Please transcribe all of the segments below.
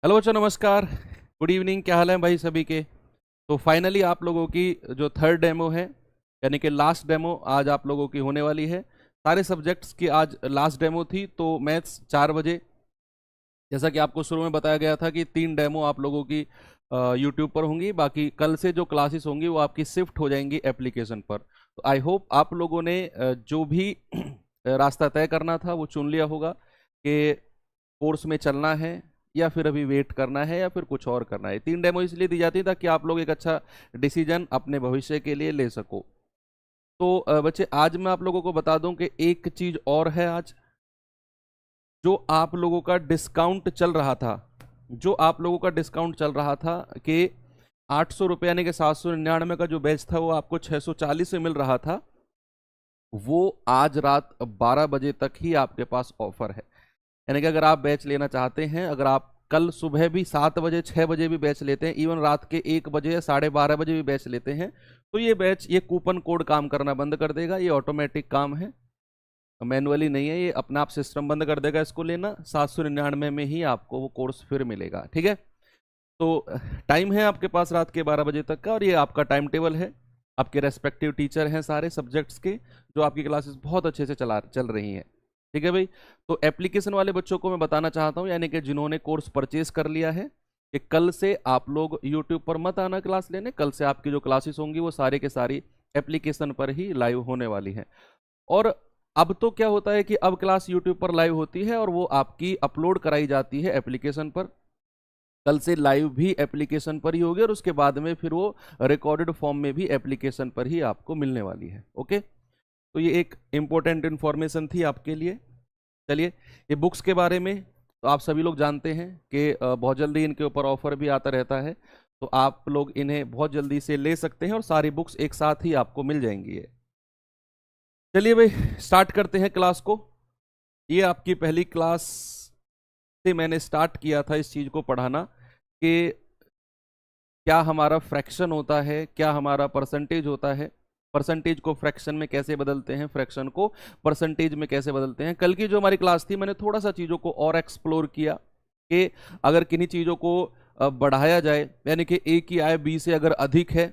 Hello बच्चों, नमस्कार। Good evening. क्या हाल है भाई सभी के? तो फाइनली आप लोगों की जो थर्ड डेमो है, यानी कि लास्ट डेमो आज आप लोगों की होने वाली है। सारे सब्जेक्ट्स की आज लास्ट डेमो थी। तो मैथ्स 4 बजे, जैसा कि आपको शुरू में बताया गया था कि 3 डेमो आप लोगों की यूट्यूब पर होंगी। बाकी कल से जो क्लासेस होंगी वो आपकी शिफ्ट हो जाएंगी एप्लीकेशन पर। तो आई होप आप लोगों ने जो भी रास्ता तय करना था वो चुन लिया होगा कि कोर्स में चलना है या फिर अभी वेट करना है या फिर कुछ और करना है। 3 डेमो इसलिए दी जाती है ताकि आप लोग एक अच्छा डिसीजन अपने भविष्य के लिए ले सको। तो बच्चे, आज मैं आप लोगों को बता दूं कि एक चीज और है आज, जो आप लोगों का डिस्काउंट चल रहा था। जो आप लोगों का डिस्काउंट चल रहा था कि 800 रुपये यानी कि 799 का जो बैच था वो आपको 640 में मिल रहा था, वो आज रात 12 बजे तक ही आपके पास ऑफर है। यानी कि अगर आप बैच लेना चाहते हैं, अगर आप कल सुबह भी 7 बजे 6 बजे भी बैच लेते हैं, इवन रात के 1 बजे या 12:30 बजे भी बैच लेते हैं, तो ये बैच, ये कूपन कोड काम करना बंद कर देगा। ये ऑटोमेटिक काम है, मैनुअली नहीं है। ये अपना आप सिस्टम बंद कर देगा इसको लेना। 799 में ही आपको वो कोर्स फिर मिलेगा। ठीक है? तो टाइम है आपके पास रात के 12 बजे तक का, और ये आपका टाइम टेबल है। आपके रेस्पेक्टिव टीचर हैं सारे सब्जेक्ट्स के, जो आपकी क्लासेस बहुत अच्छे से चल रही हैं। ठीक है भाई? तो एप्लीकेशन वाले बच्चों को मैं बताना चाहता हूँ, यानी कि जिन्होंने कोर्स परचेज कर लिया है, कि कल से आप लोग यूट्यूब पर मत आना क्लास लेने। कल से आपकी जो क्लासेस होंगी वो सारे के सारी एप्लीकेशन पर ही लाइव होने वाली हैं। और अब तो क्या होता है कि अब क्लास यूट्यूब पर लाइव होती है और वो आपकी अपलोड कराई जाती है एप्लीकेशन पर। कल से लाइव भी एप्लीकेशन पर ही होगी और उसके बाद में फिर वो रिकॉर्डेड फॉर्म में भी एप्लीकेशन पर ही आपको मिलने वाली है। ओके? तो ये एक इंपॉर्टेंट इंफॉर्मेशन थी आपके लिए। चलिए, ये बुक्स के बारे में तो आप सभी लोग जानते हैं कि बहुत जल्दी इनके ऊपर ऑफर भी आता रहता है। तो आप लोग इन्हें बहुत जल्दी से ले सकते हैं और सारी बुक्स एक साथ ही आपको मिल जाएंगी ये। चलिए भाई, स्टार्ट करते हैं क्लास को। ये आपकी पहली क्लास से मैंने स्टार्ट किया था इस चीज़ को पढ़ाना कि क्या हमारा फ्रैक्शन होता है, क्या हमारा परसेंटेज होता है, परसेंटेज को फ्रैक्शन में कैसे बदलते हैं, फ्रैक्शन को परसेंटेज में कैसे बदलते हैं। कल की जो हमारी क्लास थी, मैंने थोड़ा सा चीज़ों को और एक्सप्लोर किया कि अगर किन्हीं चीज़ों को बढ़ाया जाए, यानी कि ए की आय बी से अगर अधिक है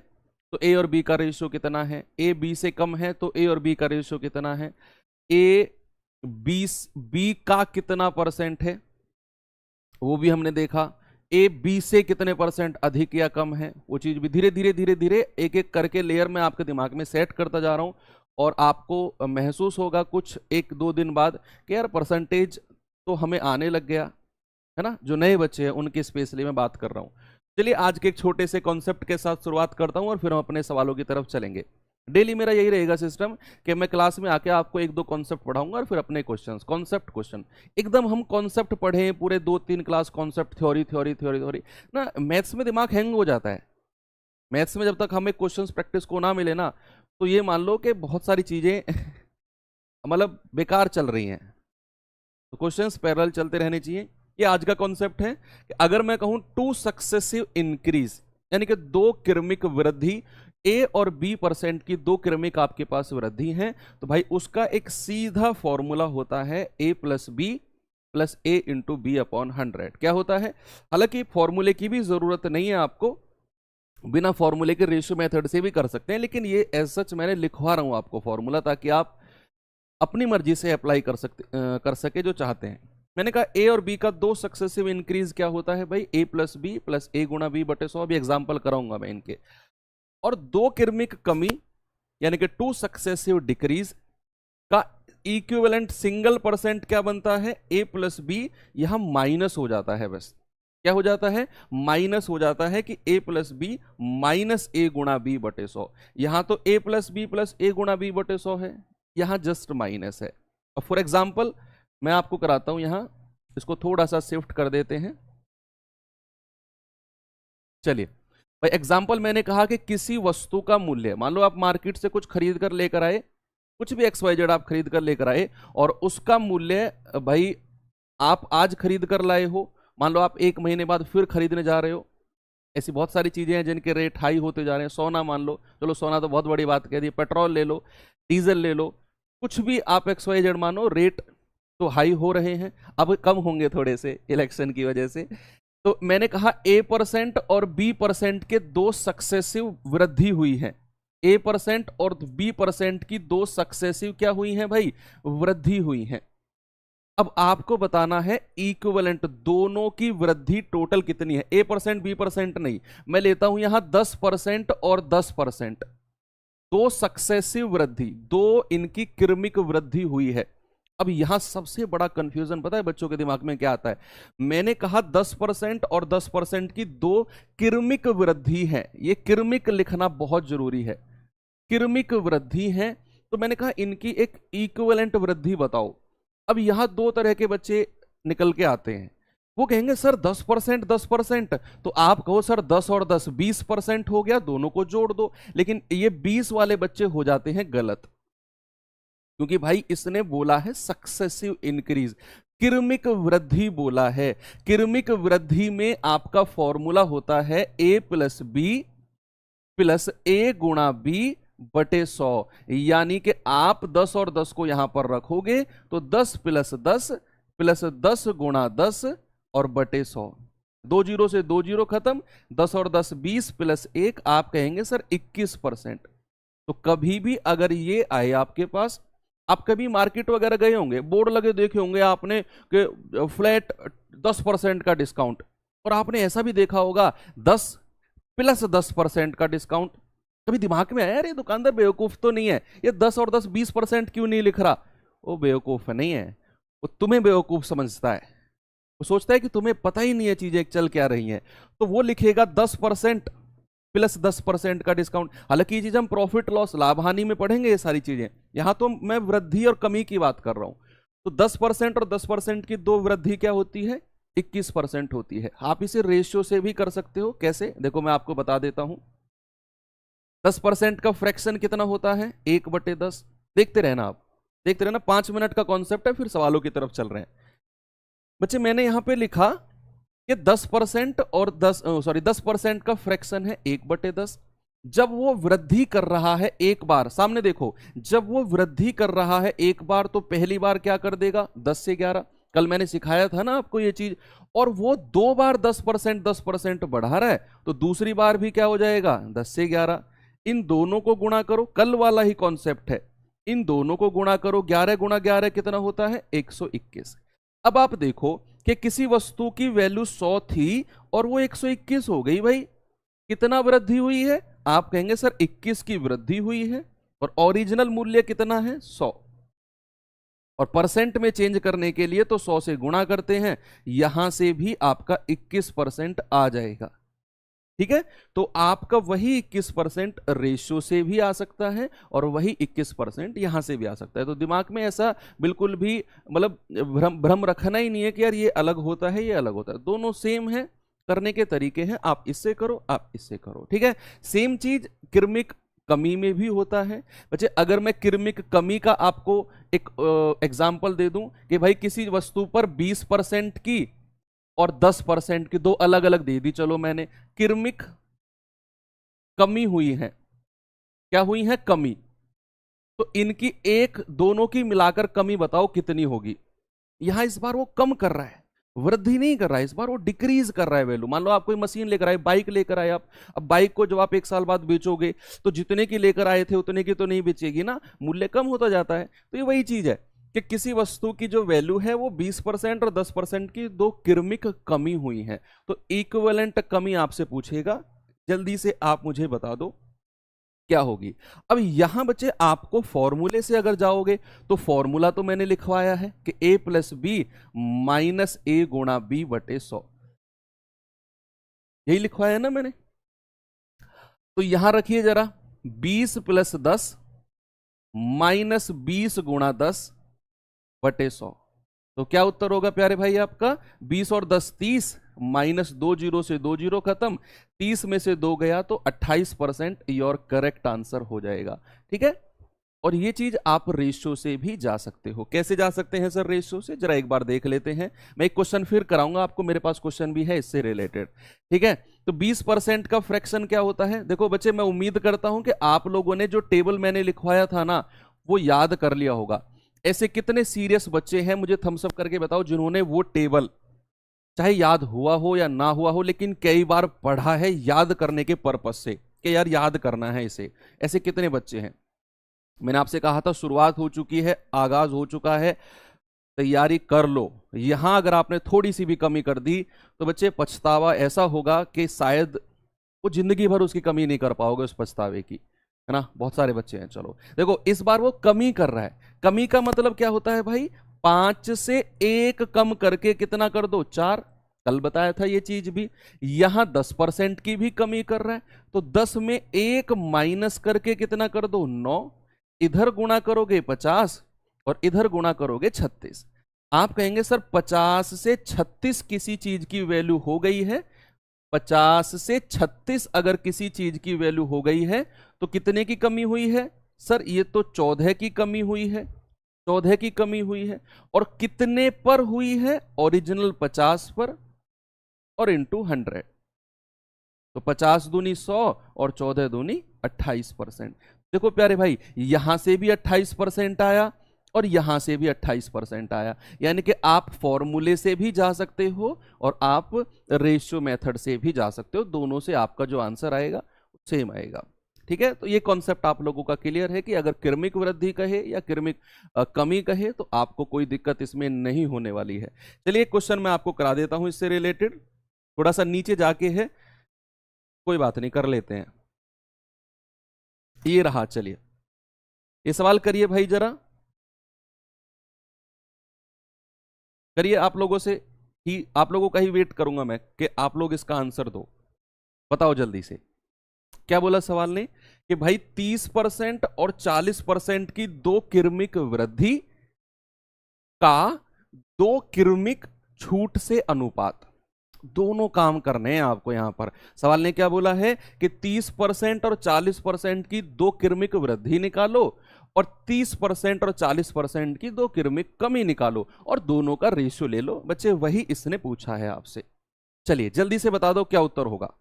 तो ए और बी का रेशियो कितना है, ए बी से कम है तो ए और बी का रेशियो कितना है, ए बी का कितना परसेंट है वो भी हमने देखा, ए बी से कितने परसेंट अधिक या कम है, वो चीज भी धीरे धीरे धीरे धीरे एक एक करके लेयर में आपके दिमाग में सेट करता जा रहा हूं। और आपको महसूस होगा कुछ 1-2 दिन बाद कि यार परसेंटेज तो हमें आने लग गया है ना। जो नए बच्चे हैं उनकी स्पेशली मैं बात कर रहा हूं। चलिए, आज के एक छोटे से कॉन्सेप्ट के साथ शुरुआत करता हूं और फिर हम अपने सवालों की तरफ चलेंगे। डेली मेरा यही रहेगा सिस्टम कि मैं क्लास में आके आपको 1-2 कॉन्सेप्ट पढ़ाऊंगा और फिर अपने क्वेश्चंस, कॉन्सेप्ट क्वेश्चन। एकदम हम कॉन्सेप्ट पढ़ें पूरे 2-3 class concept, theory theory theory theory ना, मैथ्स में दिमाग हैंग हो जाता है। मैथ्स में जब तक हमें क्वेश्चंस प्रैक्टिस को ना मिले ना, तो ये मान लो कि बहुत सारी चीजें मतलब बेकार चल रही हैं। तो क्वेश्चंस पैरेलल चलते रहने चाहिए। ये आज का कॉन्सेप्ट है कि अगर मैं कहूं टू सक्सेसिव इंक्रीज, यानी कि 2 क्रमिक वृद्धि, ए और बी परसेंट की 2 क्रमिक आपके पास वृद्धि है, तो भाई उसका एक सीधा फॉर्मूला होता है ए प्लस बी प्लस ए इंटू बी अपॉन 100। क्या होता है? हालांकि फॉर्मूले की भी जरूरत नहीं है आपको, बिना फॉर्मूले के रेशियो मेथड से भी कर सकते हैं, लेकिन ये एज सच मैंने लिखवा रहा हूं आपको फॉर्मूला, ताकि आप अपनी मर्जी से अप्लाई कर सके जो चाहते हैं। मैंने कहा ए और बी का 2 सक्सेसिव इंक्रीज क्या होता है भाई, ए प्लस बी प्लस ए गुणा बी बटे 100। अभी एग्जाम्पल कराऊंगा मैं इनके। और 2 क्रमिक कमी यानी कि 2 सक्सेसिव डिक्रीज का इक्विवेलेंट सिंगल परसेंट क्या बनता है, ए प्लस बी। यहां माइनस हो जाता है, बस क्या हो जाता है, माइनस हो जाता है कि ए प्लस बी माइनस ए गुणा बी बटे 100। यहां तो ए प्लस बी प्लस ए गुणा बी बटे 100 है, यहां जस्ट माइनस है। और फॉर एग्जाम्पल मैं आपको कराता हूं, यहां इसको थोड़ा सा शिफ्ट कर देते हैं। चलिए भाई, एग्जाम्पल मैंने कहा कि किसी वस्तु का मूल्य, मान लो आप मार्केट से कुछ खरीद कर लेकर आए, कुछ भी XYZ आप खरीद कर लेकर आए, और उसका मूल्य भाई आप आज खरीद कर लाए हो, मान लो आप 1 महीने बाद फिर खरीदने जा रहे हो। ऐसी बहुत सारी चीजें हैं जिनके रेट हाई होते जा रहे हैं। सोना मान लो, चलो सोना तो बहुत बड़ी बात कह दी, पेट्रोल ले लो, डीजल ले लो, कुछ भी आप XYZ मानो, रेट तो हाई हो रहे हैं। अब कम होंगे थोड़े से इलेक्शन की वजह से। तो मैंने कहा A% और B% के दो सक्सेसिव वृद्धि हुई है, A% और B% की दो सक्सेसिव क्या हुई है भाई, वृद्धि हुई है। अब आपको बताना है इक्विवेलेंट दोनों की वृद्धि टोटल कितनी है, A% B% नहीं, मैं लेता हूं यहां 10% और 10%, दो सक्सेसिव वृद्धि, दो इनकी क्रमिक वृद्धि हुई है। अब यहां सबसे बड़ा कंफ्यूजन पता है बच्चों के दिमाग में क्या आता है, मैंने कहा 10% और 10% की दो क्रमिक वृद्धि है, ये क्रमिक लिखना बहुत जरूरी है, क्रमिक वृद्धि है, तो मैंने कहा इनकी एक इक्विवेलेंट वृद्धि बताओ। अब यहां दो तरह के बच्चे निकल के आते हैं, वो कहेंगे सर 10% 10%, तो आप कहो सर 10 और 10 20% हो गया, दोनों को जोड़ दो, लेकिन ये 20 वाले बच्चे हो जाते हैं गलत, क्योंकि भाई इसने बोला है सक्सेसिव इंक्रीज, क्रमिक वृद्धि बोला है। क्रमिक वृद्धि में आपका फॉर्मूला होता है A plus B plus A गुणा बी बटे 100, यानी कि आप 10 और 10 को यहां पर रखोगे तो 10 प्लस 10 गुणा 10 और बटे 100, 2 जीरो से 2 जीरो खत्म, 10 और 10 20 प्लस 1 आप कहेंगे सर 21%। तो कभी भी अगर ये आए आपके पास, आप कभी मार्केट वगैरह गए होंगे, बोर्ड लगे देखे होंगे आपने कि फ्लैट 10% का डिस्काउंट, और आपने ऐसा भी देखा होगा 10 प्लस 10% का डिस्काउंट, कभी दिमाग में आया यार ये दुकानदार बेवकूफ तो नहीं है, ये 10 और 10 20% क्यों नहीं लिख रहा? वो बेवकूफ नहीं है, वो तुम्हें बेवकूफ समझता है, वो सोचता है कि तुम्हें पता ही नहीं है चीजें चल क्या रही हैं, तो वो लिखेगा 10% प्लस 10% का डिस्काउंट। हालांकि ये चीज हम प्रॉफिट लॉस लाभ हानि में पढ़ेंगे ये सारी चीजें, यहां तो मैं वृद्धि और कमी की बात कर रहा हूं। तो 10% और 10% की दो वृद्धि क्या होती है, 21% होती है। आप इसे रेशियो से भी कर सकते हो, कैसे देखो मैं आपको बता देता हूं। 10% का फ्रैक्शन कितना होता है, 1/10, देखते रहना आप, देखते रहना, 5 मिनट का कॉन्सेप्ट है, फिर सवालों की तरफ चल रहे हैं बच्चे। मैंने यहां पे लिखा कि 10% और 10% का फ्रैक्शन है 1/10, जब वो वृद्धि कर रहा है एक बार, सामने देखो, जब वो वृद्धि कर रहा है एक बार तो पहली बार क्या कर देगा 10 से 11, कल मैंने सिखाया था ना आपको ये चीज, और वो दो बार 10% बढ़ा रहा है तो दूसरी बार भी क्या हो जाएगा 10 से 11, इन दोनों को गुणा करो, कल वाला ही कॉन्सेप्ट है, इन दोनों को गुणा करो, 11 गुणा 11 कितना होता है 121। अब आप देखो कि किसी वस्तु की वैल्यू 100 थी और वो 121 हो गई, भाई कितना वृद्धि हुई है, आप कहेंगे सर 21 की वृद्धि हुई है, और ओरिजिनल मूल्य कितना है 100, और परसेंट में चेंज करने के लिए तो 100 से गुणा करते हैं, यहां से भी आपका 21% आ जाएगा, ठीक है। तो आपका वही 21% रेशियो से भी आ सकता है और वही 21% यहां से भी आ सकता है। तो दिमाग में ऐसा बिल्कुल भी मतलब भ्रम रखना ही नहीं है कि यार ये अलग होता है ये अलग होता है, दोनों सेम है, करने के तरीके हैं, आप इससे करो आप इससे करो, ठीक है। सेम चीज क्रमिक कमी में भी होता है बच्चे। अगर मैं क्रमिक कमी का आपको एक एग्जाम्पल दे दूं कि भाई किसी वस्तु पर 20% की और 10% की दो अलग अलग दे दी, चलो मैंने, क्रमिक कमी हुई है, क्या हुई है कमी, तो इनकी एक दोनों की मिलाकर कमी बताओ कितनी होगी। यहां इस बार वो कम कर रहा है, वृद्धि नहीं कर रहा है, इस बार वो डिक्रीज कर रहा है वैल्यू। मान लो आप कोई मशीन लेकर आए, बाइक लेकर आए आप, अब बाइक को जब आप 1 साल बाद बेचोगे तो जितने की लेकर आए थे उतने की तो नहीं बेचेगी ना, मूल्य कम होता जाता है। तो ये वही चीज है कि किसी वस्तु की जो वैल्यू है वो 20% और 10% की दो क्रमिक कमी हुई है, तो इक्विवेलेंट कमी आपसे पूछेगा, जल्दी से आप मुझे बता दो क्या होगी। अब यहां बच्चे आपको फॉर्मूले से अगर जाओगे तो फॉर्मूला तो मैंने लिखवाया है कि A plus B minus A गुणा बी बटे 100, यही लिखवाया है ना मैंने। तो यहां रखिए जरा 20 प्लस 10 माइनस 20 गुणा 10 बटे 100, तो क्या उत्तर होगा प्यारे भाई आपका 20 और 10 30, माइनस 2 जीरो से 2 जीरो खत्म, 30 में से 2 गया तो 28% योर करेक्ट आंसर हो जाएगा, ठीक है। और ये चीज आप रेशियो से भी जा सकते हो। कैसे जा सकते हैं सर रेशियो से, जरा एक बार देख लेते हैं। मैं एक क्वेश्चन फिर कराऊंगा आपको, मेरे पास क्वेश्चन भी है इससे रिलेटेड, ठीक है। तो 20% का फ्रैक्शन क्या होता है, देखो बच्चे मैं उम्मीद करता हूं कि आप लोगों ने जो टेबल मैंने लिखवाया था ना वो याद कर लिया होगा। ऐसे कितने सीरियस बच्चे हैं मुझे थम्स अप करके बताओ जिन्होंने वो टेबल चाहे याद हुआ हो या ना हुआ हो, लेकिन कई बार पढ़ा है याद करने के पर्पज से कि यार याद करना है इसे। ऐसे कितने बच्चे हैं? मैंने आपसे कहा था शुरुआत हो चुकी है, आगाज हो चुका है, तैयारी कर लो। यहां अगर आपने थोड़ी सी भी कमी कर दी तो बच्चे पछतावा ऐसा होगा कि शायद वो जिंदगी भर उसकी कमी नहीं कर पाओगे उस पछतावे की, है ना। बहुत सारे बच्चे हैं। चलो देखो, इस बार वो कमी कर रहा है। कमी का मतलब क्या होता है भाई? 5 से 1 कम करके कितना कर दो? 4। कल बताया था ये चीज भी। यहां 10% की भी कमी कर रहा है, तो 10 में 1 माइनस करके कितना कर दो? 9। इधर गुणा करोगे 50 और इधर गुणा करोगे 36। आप कहेंगे सर 50 से 36 किसी चीज की वैल्यू हो गई है। 50 से 36 अगर किसी चीज की वैल्यू हो गई है तो कितने की कमी हुई है? सर ये तो 14 की कमी हुई है। 14 की कमी हुई है। और कितने पर हुई है? ओरिजिनल 50 पर और इंटू 100। तो 50 दूनी 100 और 14 दूनी 28%। देखो प्यारे भाई, यहां से भी 28% आया और यहां से भी 28% आया। यानी कि आप फॉर्मूले से भी जा सकते हो और आप रेशियो मेथड से भी जा सकते हो। दोनों से आपका जो आंसर आएगा सेम आएगा। ठीक है, तो ये कॉन्सेप्ट आप लोगों का क्लियर है कि अगर क्रमिक वृद्धि कहे या क्रमिक कमी कहे तो आपको कोई दिक्कत इसमें नहीं होने वाली है। चलिए एक क्वेश्चन मैं आपको करा देता हूं इससे रिलेटेड, थोड़ा सा नीचे जाके है, कोई बात नहीं, कर लेते हैं। ये रहा, चलिए ये सवाल करिए भाई, जरा करिए। आप लोगों से ही, आप लोगों का ही वेट करूंगा मैं कि आप लोग इसका आंसर दो। बताओ जल्दी से, क्या बोला सवाल ने? कि भाई 30% और 40% की दो क्रमिक वृद्धि का दो क्रमिक छूट से अनुपात। दोनों काम करने हैं आपको यहां पर। सवाल ने क्या बोला है कि 30% और 40% की दो क्रमिक वृद्धि निकालो और 30% और 40% की दो क्रमिक कमी निकालो और दोनों का रेशियो ले लो। बच्चे वही इसने पूछा है आपसे। चलिए जल्दी से बता दो क्या उत्तर होगा।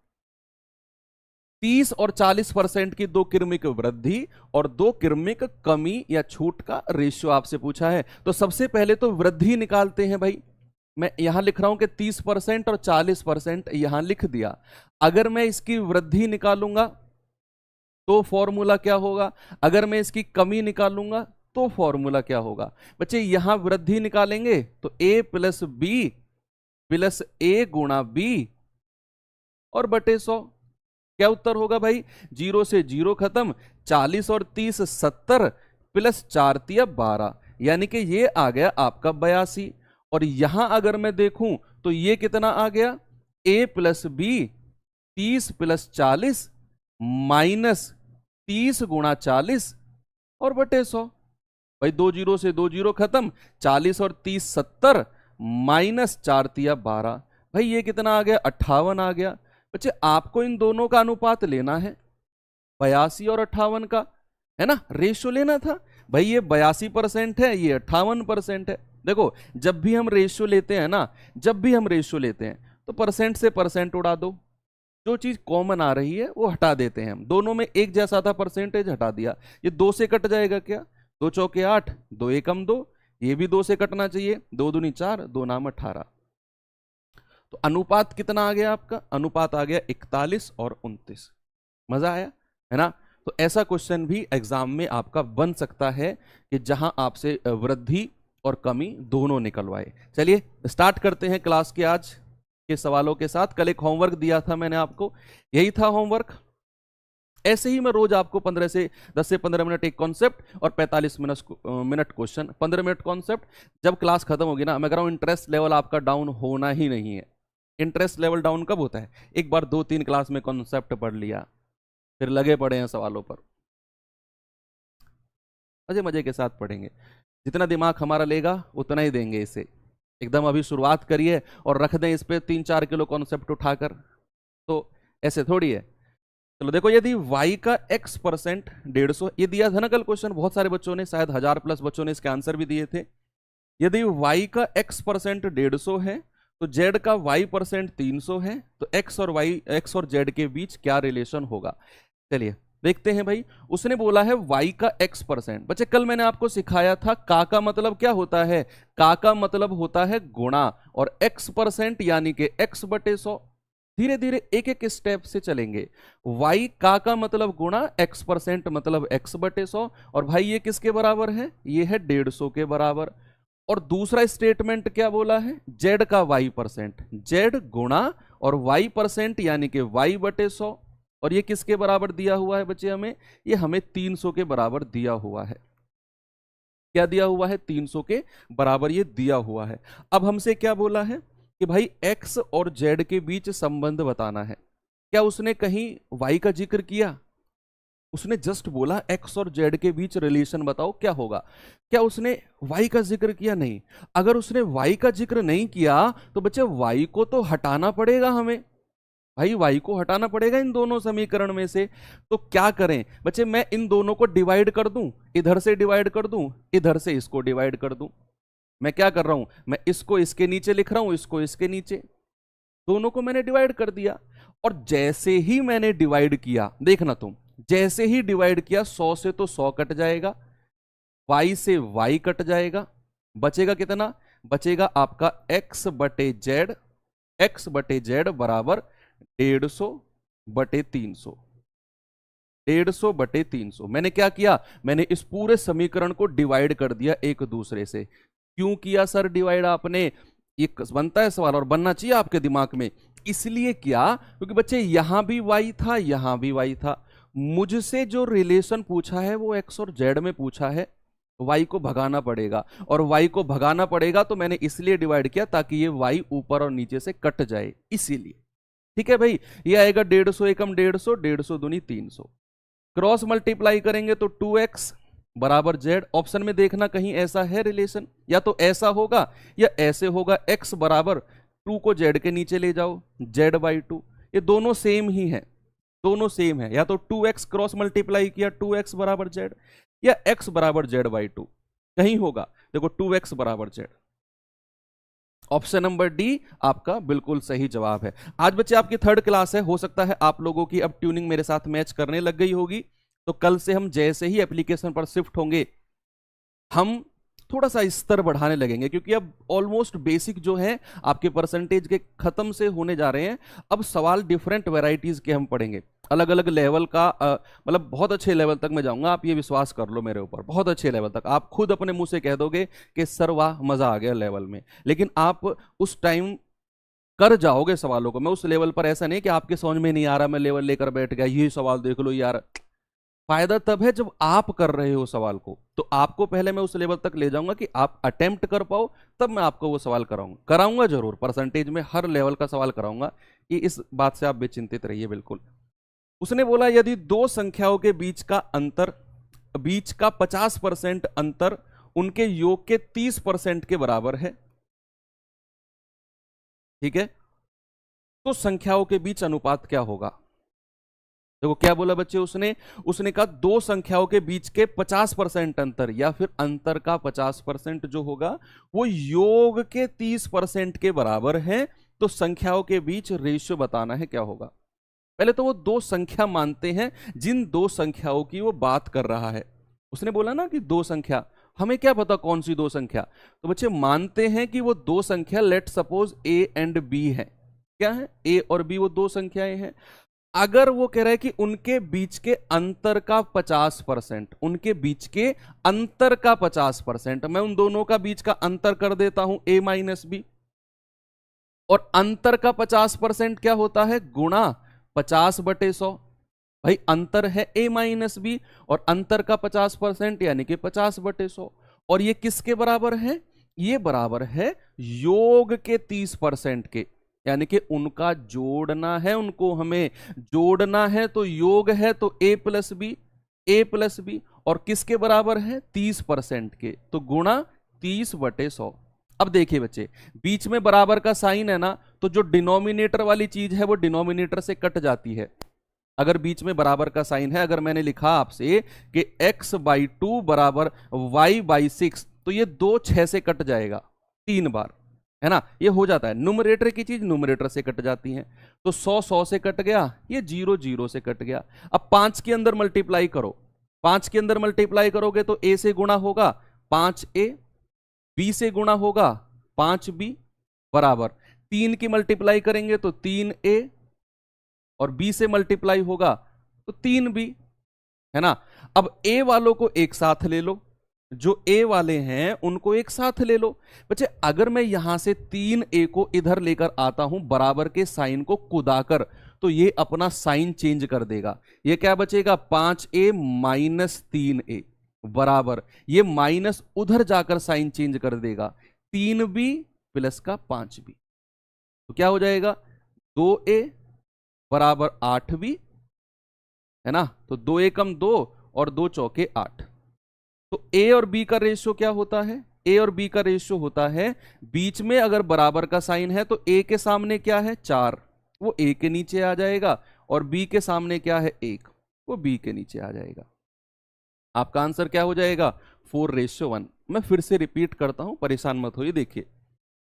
30 और 40% की दो क्रमिक वृद्धि और दो क्रमिक कमी या छूट का रेशियो आपसे पूछा है। तो सबसे पहले तो वृद्धि निकालते हैं भाई। मैं यहां लिख रहा हूं कि 30% और 40% यहां लिख दिया। अगर मैं इसकी वृद्धि निकालूंगा तो फॉर्मूला क्या होगा? अगर मैं इसकी कमी निकालूंगा तो फॉर्मूला क्या होगा? बच्चे यहां वृद्धि निकालेंगे तो a प्लस बी प्लस ए गुणा बी और बटे 100। क्या उत्तर होगा भाई? 0 से 0 खत्म, 40 और 30 70 प्लस 4 तिया 12, यानी कि ये आ गया आपका 82। और यहां अगर मैं देखूं तो ये कितना आ गया? a plus B 30 plus 40 minus 30 गुणा 40 और बटे 100। भाई 2 0 से 2 0 खत्म, 40 और 30 70 माइनस 4 तिया 12। भाई ये कितना आ गया? 58 आ गया। बच्चे आपको इन दोनों का अनुपात लेना है, 82 और 58 का, है ना, रेशियो लेना था। भाई ये 82% है, ये 58% है। देखो जब भी हम रेशियो लेते हैं ना, जब भी हम रेशियो लेते हैं तो परसेंट से परसेंट उड़ा दो, जो चीज कॉमन आ रही है वो हटा देते हैं हम। दोनों में एक जैसा था, परसेंटेज हटा दिया। ये 2 से कट जाएगा क्या? 2 चौके 8, 2 एकम 2, ये भी 2 से कटना चाहिए, 2 दूनी 4, 2 नाम 18। तो अनुपात कितना आ गया आपका? अनुपात आ गया 41 और 29। मजा आया, है ना। तो ऐसा क्वेश्चन भी एग्जाम में आपका बन सकता है कि जहां आपसे वृद्धि और कमी दोनों निकलवाए। चलिए स्टार्ट करते हैं क्लास के आज के सवालों के साथ। कल एक होमवर्क दिया था मैंने आपको, यही था होमवर्क। ऐसे ही मैं रोज आपको 10 से 15 मिनट एक कॉन्सेप्ट और 45 मिनट क्वेश्चन। 15 मिनट कॉन्सेप्ट, जब क्लास खत्म होगी ना, मैं कह रहा हूं इंटरेस्ट लेवल आपका डाउन होना ही नहीं है। इंटरेस्ट लेवल डाउन कब होता है? एक बार 2-3 क्लास में कॉन्सेप्ट पढ़ लिया, फिर लगे पड़े हैं सवालों पर। मजे मजे के साथ पढ़ेंगे, जितना दिमाग हमारा लेगा उतना ही देंगे इसे। एकदम अभी शुरुआत करिए और रख दें इस पे 3-4 किलो कॉन्सेप्ट उठाकर, तो ऐसे थोड़ी है। चलो देखो, यदि y का x% 150, ये दिया था ना कल क्वेश्चन, बहुत सारे बच्चों ने, शायद 1000+ बच्चों ने इसके आंसर भी दिए थे। यदि y का x% 150 है तो z का y% 300 है, तो x और z के बीच क्या रिलेशन होगा? चलिए देखते हैं भाई, उसने बोला है y का x%। बच्चे कल मैंने आपको सिखाया था का मतलब क्या होता है, का मतलब होता है गुणा, और x% यानी कि x/100। धीरे धीरे एक एक स्टेप से चलेंगे। y का मतलब गुणा, x% मतलब x/100, और भाई ये किसके बराबर है, ये है 150 के बराबर। और दूसरा स्टेटमेंट क्या बोला है, z का y%, z गुणा और y% यानी कि y/100, और ये किसके बराबर दिया हुआ है बच्चे हमें, ये हमें 300 के बराबर दिया हुआ है। क्या दिया हुआ है, 300 के बराबर ये दिया हुआ है। अब हमसे क्या बोला है कि भाई x और z के बीच संबंध बताना है। क्या उसने कहीं y का जिक्र किया, उसने जस्ट बोला x और z के बीच रिलेशन बताओ क्या होगा। क्या उसने y का जिक्र किया, नहीं। अगर उसने y का जिक्र नहीं किया तो बच्चे y को तो हटाना पड़ेगा हमें, भाई y को हटाना पड़ेगा इन दोनों समीकरण में से। तो क्या करें बच्चे, मैं इन दोनों को डिवाइड कर दूं, इधर से डिवाइड कर दूं, इधर से इसको डिवाइड कर दूं। मैं क्या कर रहा हूं, मैं इसको इसके नीचे लिख रहा हूं, इसको इसके नीचे, दोनों को मैंने डिवाइड कर दिया। और जैसे ही मैंने डिवाइड किया, देखना तुम, जैसे ही डिवाइड किया 100 से तो 100 कट जाएगा, y से y कट जाएगा, बचेगा कितना, बचेगा आपका x/z, x/z बराबर 150/300, 150/300। मैंने क्या किया, मैंने इस पूरे समीकरण को डिवाइड कर दिया एक दूसरे से। क्यों किया सर डिवाइड आपने, ये बनता है सवाल और बनना चाहिए आपके दिमाग में। इसलिए किया क्योंकि बच्चे यहां भी y था, यहां भी y था। मुझसे जो रिलेशन पूछा है वो x और z में पूछा है, y को भगाना पड़ेगा, और y को भगाना पड़ेगा तो मैंने इसलिए डिवाइड किया ताकि ये y ऊपर और नीचे से कट जाए, इसीलिए। ठीक है भाई, ये आएगा 150 एकम 150, 150 दूनी 300, क्रॉस मल्टीप्लाई करेंगे तो 2x बराबर z। ऑप्शन में देखना कहीं ऐसा है रिलेशन, या तो ऐसा होगा या ऐसे होगा, x बराबर 2 को z के नीचे ले जाओ, z/2। ये दोनों सेम ही है, दोनों सेम है। या तो 2x क्रॉस मल्टीप्लाई किया 2x बराबर z, या x बराबर z/2, कहीं होगा। देखो 2x बराबर z, ऑप्शन नंबर डी आपका बिल्कुल सही जवाब है। आज बच्चे आपकी 3rd क्लास है, हो सकता है आप लोगों की अब ट्यूनिंग मेरे साथ मैच करने लग गई होगी। तो कल से हम जैसे ही एप्लीकेशन पर शिफ्ट होंगे, हम थोड़ा सा स्तर बढ़ाने लगेंगे, क्योंकि अब ऑलमोस्ट बेसिक जो है आपके परसेंटेज के खत्म से होने जा रहे हैं। अब सवाल डिफरेंट वैरायटीज के हम पढ़ेंगे, अलग अलग लेवल का, मतलब बहुत अच्छे लेवल तक मैं जाऊंगा, आप ये विश्वास कर लो मेरे ऊपर, बहुत अच्छे लेवल तक। आप खुद अपने मुंह से कह दोगे कि सर वाह मजा आ गया लेवल में, लेकिन आप उस टाइम कर जाओगे सवालों को। मैं उस लेवल पर ऐसा नहीं कि आपके समझ में नहीं आ रहा, मैं लेवल लेकर बैठ गया, ये सवाल देख लो यार। फायदा तब है जब आप कर रहे हो सवाल को, तो आपको पहले मैं उस लेवल तक ले जाऊंगा कि आप अटेम्प्ट कर पाओ, तब मैं आपको वो सवाल कराऊंगा जरूर। परसेंटेज में हर लेवल का सवाल कराऊंगा, ये इस बात से आप बेचिंतित रहिए बिल्कुल। उसने बोला यदि दो संख्याओं के बीच का 50% अंतर उनके योग के 30% के बराबर है, ठीक है, तो संख्याओं के बीच अनुपात क्या होगा। देखो क्या बोला बच्चे, उसने कहा दो संख्याओं के बीच के 50% अंतर, या फिर अंतर का 50% जो होगा वो योग के 30% के बराबर है, तो संख्याओं के बीच रेशियो बताना है क्या होगा। पहले तो वो दो संख्या मानते हैं, जिन दो संख्याओं की वो बात कर रहा है। उसने बोला ना कि दो संख्या, हमें क्या पता कौन सी दो संख्या, तो बच्चे मानते हैं कि वो दो संख्या let suppose a and b है। क्या है, a और b वो दो संख्याएं हैं। अगर वो कह रहा है कि उनके बीच के अंतर का 50%, उनके बीच के अंतर का 50%, मैं उन दोनों का बीच का अंतर कर देता हूं a माइनस बी, और अंतर का 50% क्या होता है, गुणा 50/100। भाई अंतर है a माइनस बी, और अंतर का 50% यानी कि 50/100, और ये किसके बराबर है, ये बराबर है योग के 30% के, यानी कि उनका जोड़ना है, उनको हमें जोड़ना है, तो योग है तो a प्लस बी, और किसके बराबर है 30% के, तो गुणा 30/100। अब देखिए बच्चे, बीच में बराबर का साइन है ना, तो जो डिनोमिनेटर वाली चीज है वो डिनोमिनेटर से कट जाती है। अगर बीच में बराबर का साइन है, अगर मैंने लिखा आपसे कि x/2 बराबर y/6, तो ये 2 6 से कट जाएगा 3 बार, है ना, ये हो जाता है। न्यूमरेटर की चीज न्यूमरेटर से कट जाती है, तो 100 से कट गया, ये 0 से कट गया। अब 5 के अंदर मल्टीप्लाई करो, 5 के अंदर मल्टीप्लाई करोगे तो a से गुणा होगा 5a, b से गुणा होगा 5b, बराबर 3 की मल्टीप्लाई करेंगे तो 3a, और b से मल्टीप्लाई होगा तो 3b, है ना। अब a वालों को एक साथ ले लो, जो a वाले हैं उनको एक साथ ले लो। बच्चे अगर मैं यहां से 3a को इधर लेकर आता हूं बराबर के साइन को कुदाकर, तो ये अपना साइन चेंज कर देगा। ये क्या बचेगा, 5a माइनस 3a, बराबर ये माइनस उधर जाकर साइन चेंज कर देगा, 3b प्लस का 5b, तो क्या हो जाएगा 2a बराबर 8b, है ना। तो 2 एकम 2 और 2 चौके 8। तो a और b का रेशियो क्या होता है, a और b का रेशियो होता है, बीच में अगर बराबर का साइन है तो a के सामने क्या है 4, वो a के नीचे आ जाएगा, और b के सामने क्या है 1, वो b के नीचे आ जाएगा। आपका आंसर क्या हो जाएगा 4:1। मैं फिर से रिपीट करता हूं, परेशान मत होइए। देखिए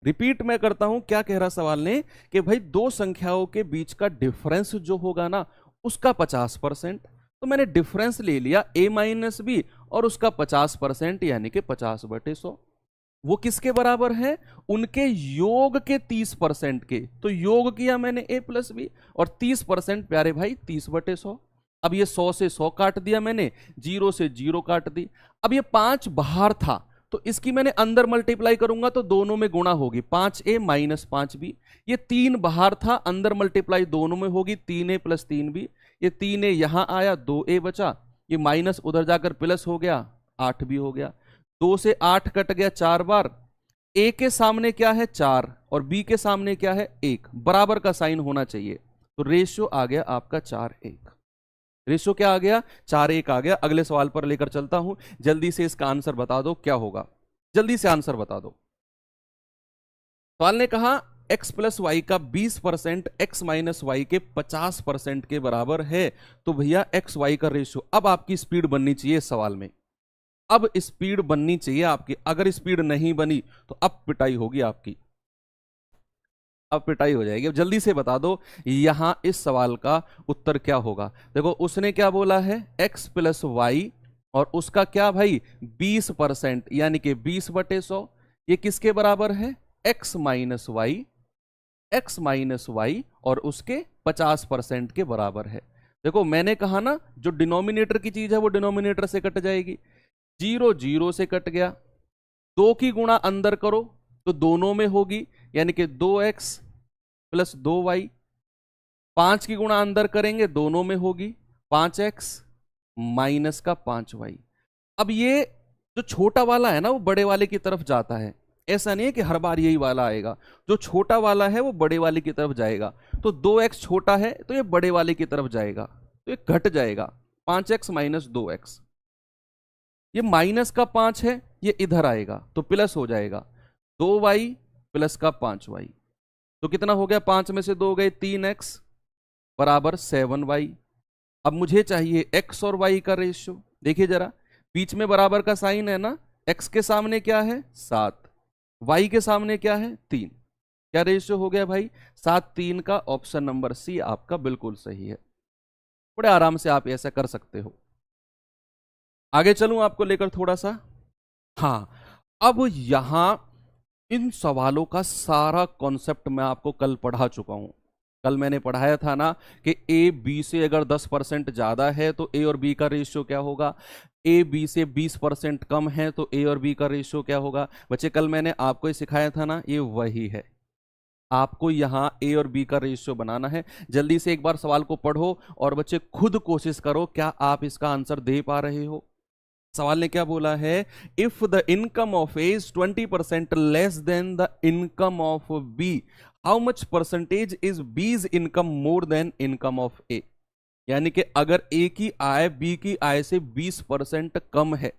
रिपीट मैं करता हूं, क्या कह रहा सवाल ने कि भाई दो संख्याओं के बीच का डिफरेंस जो होगा ना उसका 50%, तो मैंने डिफरेंस ले लिया a माइनस बी और उसका 50%, यानी कि 50/100। वो किसके बराबर है, उनके योग के 30% के। तो योग किया मैंने a प्लस बी, और 30% प्यारे भाई 30/100। अब ये 100 से 100 काट दिया मैंने, 0 से 0 काट दी। अब ये 5 बाहर था, तो इसकी मैंने अंदर मल्टीप्लाई करूंगा तो दोनों में गुणा होगी, 5a माइनस 5b। ये 3 बाहर था, अंदर मल्टीप्लाई दोनों में होगी, 3a प्लस 3b। ये 3a यहां आया, 2a बचा, ये माइनस उधर जाकर प्लस हो गया, 8b हो गया। 2 से 8 कट गया 4 बार, a के सामने क्या है 4 और b के सामने क्या है 1, बराबर का साइन होना चाहिए, तो रेशियो आ गया आपका 4:1। रेशियो क्या आ गया 4:1 आ गया। अगले सवाल पर लेकर चलता हूं, जल्दी से इसका आंसर बता दो क्या होगा, जल्दी से आंसर बता दो। सवाल ने कहा x प्लस वाई का 20% x माइनस वाई के 50% के बराबर है, तो भैया x y का रेशियो। अब आपकी स्पीड बननी चाहिए इस सवाल में, अब स्पीड बननी चाहिए आपकी। अगर स्पीड नहीं बनी तो अब पिटाई होगी आपकी, अब पिटाई हो जाएगी। अब जल्दी से बता दो यहां इस सवाल का उत्तर क्या होगा। देखो उसने क्या बोला है x प्लस वाई, और उसका क्या भाई 20%, यानी कि 20/100। ये किसके बराबर है x minus Y, x minus Y, और उसके 50% के बराबर है। देखो मैंने कहा ना जो डिनोमिनेटर की चीज है वो डिनोमिनेटर से कट जाएगी, 0 0 से कट गया। 2 की गुणा अंदर करो तो दोनों में होगी, यानी कि 2x प्लस 2y। 5 की गुणा अंदर करेंगे दोनों में होगी, 5x माइनस का 5y। अब ये जो छोटा वाला है ना वो बड़े वाले की तरफ जाता है, ऐसा नहीं है कि हर बार यही वाला आएगा। जो छोटा वाला है वो बड़े वाले की तरफ जाएगा, तो 2x छोटा है तो ये बड़े वाले की तरफ जाएगा, तो ये घट जाएगा, 5x माइनस 2x। ये माइनस का 5 है, ये इधर आएगा तो प्लस हो जाएगा, 2y प्लस का 5y। तो कितना हो गया, 5 में से 2 गए, 3x बराबर 7y। अब मुझे चाहिए x और y का रेशियो। देखिए जरा बीच में बराबर का साइन है ना, x के सामने क्या है 7, y के सामने क्या है 3। क्या रेशियो हो गया भाई 7:3 का। ऑप्शन नंबर सी आपका बिल्कुल सही है। बड़े आराम से आप ऐसा कर सकते हो। आगे चलूं आपको लेकर थोड़ा सा। हाँ, अब यहां इन सवालों का सारा कॉन्सेप्ट मैं आपको कल पढ़ा चुका हूं। कल मैंने पढ़ाया था ना कि ए बी से अगर 10% ज्यादा है तो ए और बी का रेशियो क्या होगा, ए बी से 20% कम है तो ए और बी का रेशियो क्या होगा। बच्चे कल मैंने आपको ही सिखाया था ना, ये वही है। आपको यहां ए और बी का रेशियो बनाना है। जल्दी से एक बार सवाल को पढ़ो और बच्चे खुद कोशिश करो, क्या आप इसका आंसर दे पा रहे हो। सवाल ने क्या बोला है, if the income of A is 20% less than the income of B, how much percentage is B's income more than income of A. यानी कि अगर ए की आय बी की आय से 20% कम है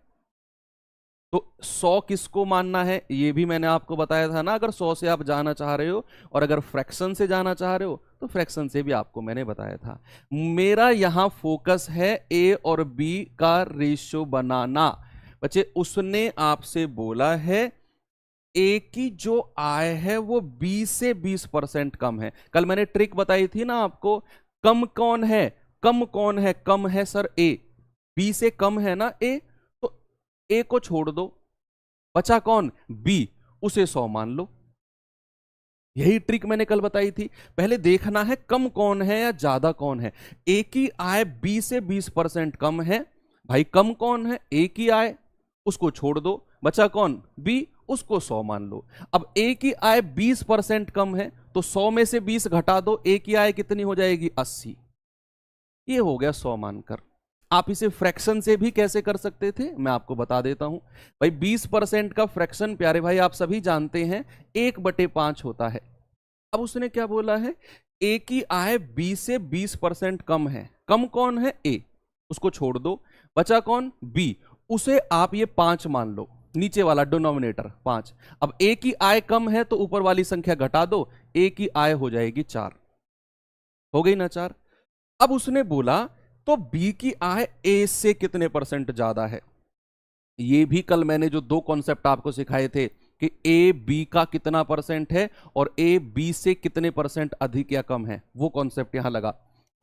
तो 100 किसको मानना है, ये भी मैंने आपको बताया था ना। अगर 100 से आप जाना चाह रहे हो और अगर फ्रैक्शन से जाना चाह रहे हो तो फ्रैक्शन से भी आपको मैंने बताया था। मेरा यहां फोकस है ए और बी का रेशियो बनाना। बच्चे उसने आपसे बोला है ए की जो आय है वो बी से 20% कम है। कल मैंने ट्रिक बताई थी ना आपको, कम कौन है, कम कौन है, कम है सर ए, बी से कम है ना ए, तो ए को छोड़ दो, बचा कौन, बी, उसे 100 मान लो। यही ट्रिक मैंने कल बताई थी। पहले देखना है कम कौन है या ज्यादा कौन है। ए की आय बी से 20% कम है, भाई कम कौन है, ए की आय, उसको छोड़ दो, बचा कौन, बी, उसको 100 मान लो। अब ए की आय 20% कम है तो 100 में से 20 घटा दो, ए की आय कितनी हो जाएगी, 80। ये हो गया 100 मानकर। आप इसे फ्रैक्शन से भी कैसे कर सकते थे मैं आपको बता देता हूं। भाई 20% का फ्रैक्शन प्यारे भाई आप सभी जानते हैं 1/5 होता है। अब उसने क्या बोला है, ए की आय बी से 20% कम है, कम कौन है, ए, उसको छोड़ दो, बचा कौन, बी, उसे आप ये 5 मान लो, नीचे वाला डिनोमिनेटर 5। अब ए की आय कम है तो ऊपर वाली संख्या घटा दो, ए की आय हो जाएगी 4, हो गई ना 4। अब उसने बोला तो बी की आय ए से कितने परसेंट ज्यादा है। ये भी कल मैंने जो 2 कॉन्सेप्ट आपको सिखाए थे कि ए बी का कितना परसेंट है और ए बी से कितने परसेंट अधिक या कम है, वो कॉन्सेप्ट यहां लगा।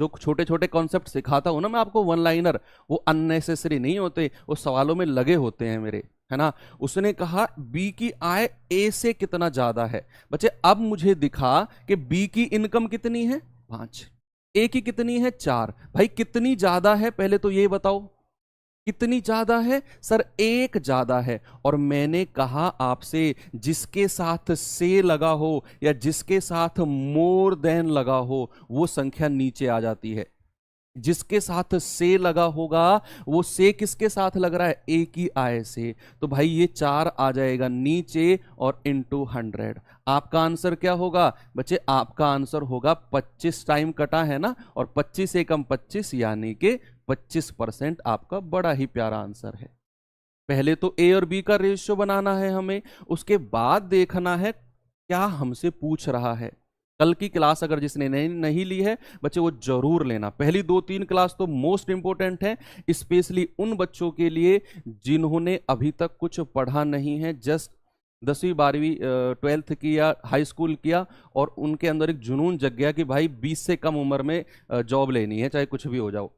जो छोटे छोटे कॉन्सेप्ट सिखाता हूं ना मैं आपको, वन लाइनर, वो अननेसेसरी नहीं होते, वो सवालों में लगे होते हैं मेरे, है ना। उसने कहा बी की आय ए से कितना ज्यादा है। बच्चे अब मुझे दिखा कि बी की इनकम कितनी है, 5, ए की कितनी है, 4। भाई कितनी ज्यादा है पहले तो ये बताओ, कितनी ज्यादा है सर, 1 ज्यादा है। और मैंने कहा आपसे जिसके साथ से लगा हो या जिसके साथ मोर देन लगा हो वो संख्या नीचे आ जाती है। जिसके साथ से लगा होगा वो से किसके साथ लग रहा है, ए की आय से, तो भाई ये 4 आ जाएगा नीचे और इनटू 100। आपका आंसर क्या होगा बच्चे, आपका आंसर होगा 25 टाइम कटा है ना, और 25 एकम 25 यानी कि 25% आपका बड़ा ही प्यारा आंसर है। पहले तो ए और बी का रेशियो बनाना है हमें, उसके बाद देखना है क्या हमसे पूछ रहा है। कल की क्लास अगर जिसने नहीं ली है बच्चे वो जरूर लेना। पहली 2-3 क्लास तो मोस्ट इंपॉर्टेंट है, स्पेशली उन बच्चों के लिए जिन्होंने अभी तक कुछ पढ़ा नहीं है, जस्ट 10वीं 12वीं 12th की या हाई स्कूल किया और उनके अंदर एक जुनून जग गया कि भाई 20 से कम उम्र में जॉब लेनी है चाहे कुछ भी हो जाओ।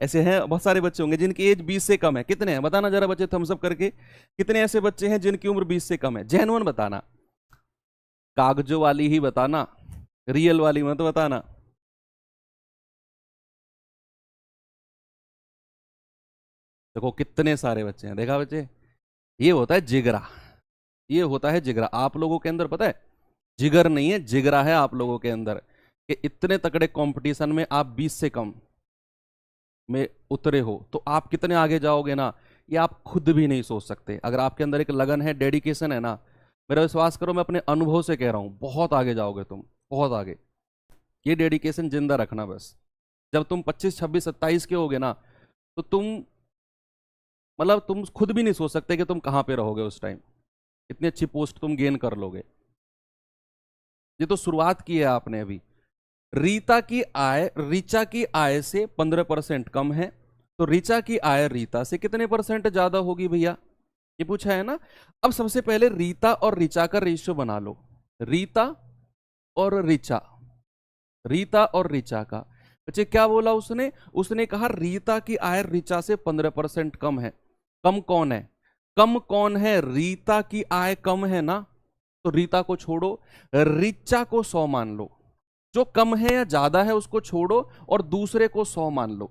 ऐसे हैं बहुत सारे बच्चे होंगे जिनकी एज 20 से कम है। कितने हैं बताना जरा बच्चे, थम्स अप करके, कितने ऐसे बच्चे हैं जिनकी उम्र 20 से कम है, जेन्युइन बताना, कागजों वाली ही बताना, रियल वाली मत बताना। देखो कितने सारे बच्चे हैं, देखा बच्चे, ये होता है जिगरा, ये होता है जिगरा। आप लोगों के अंदर पता है जिगर नहीं है, जिगरा है आप लोगों के अंदर कि इतने तगड़े कंपटीशन में आप 20 से कम में उतरे हो तो आप कितने आगे जाओगे ना, ये आप खुद भी नहीं सोच सकते। अगर आपके अंदर एक लगन है, डेडिकेशन है ना, मेरा विश्वास करो, मैं अपने अनुभव से कह रहा हूं, बहुत आगे जाओगे तुम, बहुत आगे। ये डेडिकेशन जिंदा रखना बस। जब तुम 25, 26, 27 के होगे ना तो तुम मतलब तुम खुद भी नहीं सोच सकते कि तुम कहां पे रहोगे उस टाइम, इतनी अच्छी पोस्ट तुम गेन कर लोगे। ये तो शुरुआत की है आपने अभी। रीता की आय ऋचा की आय से 15% कम है, तो ऋचा की आय रीता से कितने परसेंट ज्यादा होगी भैया, ये पूछा है ना। अब सबसे पहले रीता और ऋचा का रेशियो बना लो, रीता और ऋचा, रीता और ऋचा का। बच्चे क्या बोला उसने, उसने कहा रीता की आय ऋचा से 15% कम है। कम कौन है, कम कौन है, रीता की आय कम है ना, तो रीता को छोड़ो, ऋचा को 100 मान लो। जो कम है या ज्यादा है उसको छोड़ो और दूसरे को 100 मान लो।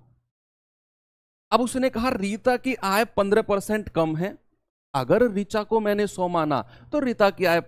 अब उसने कहा रीता की आय 15% कम है, अगर ऋचा को मैंने 100 माना तो रीता की आय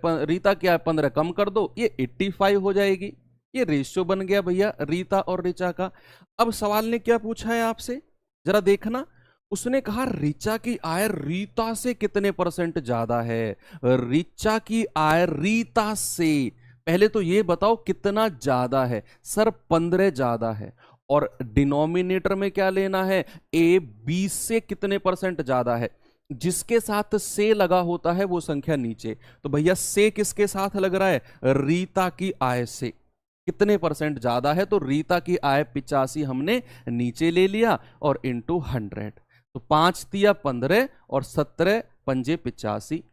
15 कम कर दो, ये 85 हो जाएगी। ये रेशियो बन गया भैया रीता और ऋचा का। अब सवाल ने क्या पूछा है आपसे, जरा देखना। उसने कहा ऋचा की आय रीता से कितने परसेंट ज्यादा है। ऋचा की आय रीता से, पहले तो ये बताओ कितना ज्यादा है सर, 15 ज्यादा है। और डिनोमिनेटर में क्या लेना है, ए 20 से कितने परसेंट ज्यादा है। जिसके साथ से लगा होता है वो संख्या नीचे, तो भैया से किसके साथ लग रहा है, रीता की आय से कितने परसेंट ज्यादा है, तो रीता की आय 85 हमने नीचे ले लिया और इनटू 100। तो 5 तिया 15 और 17 पंजे 85,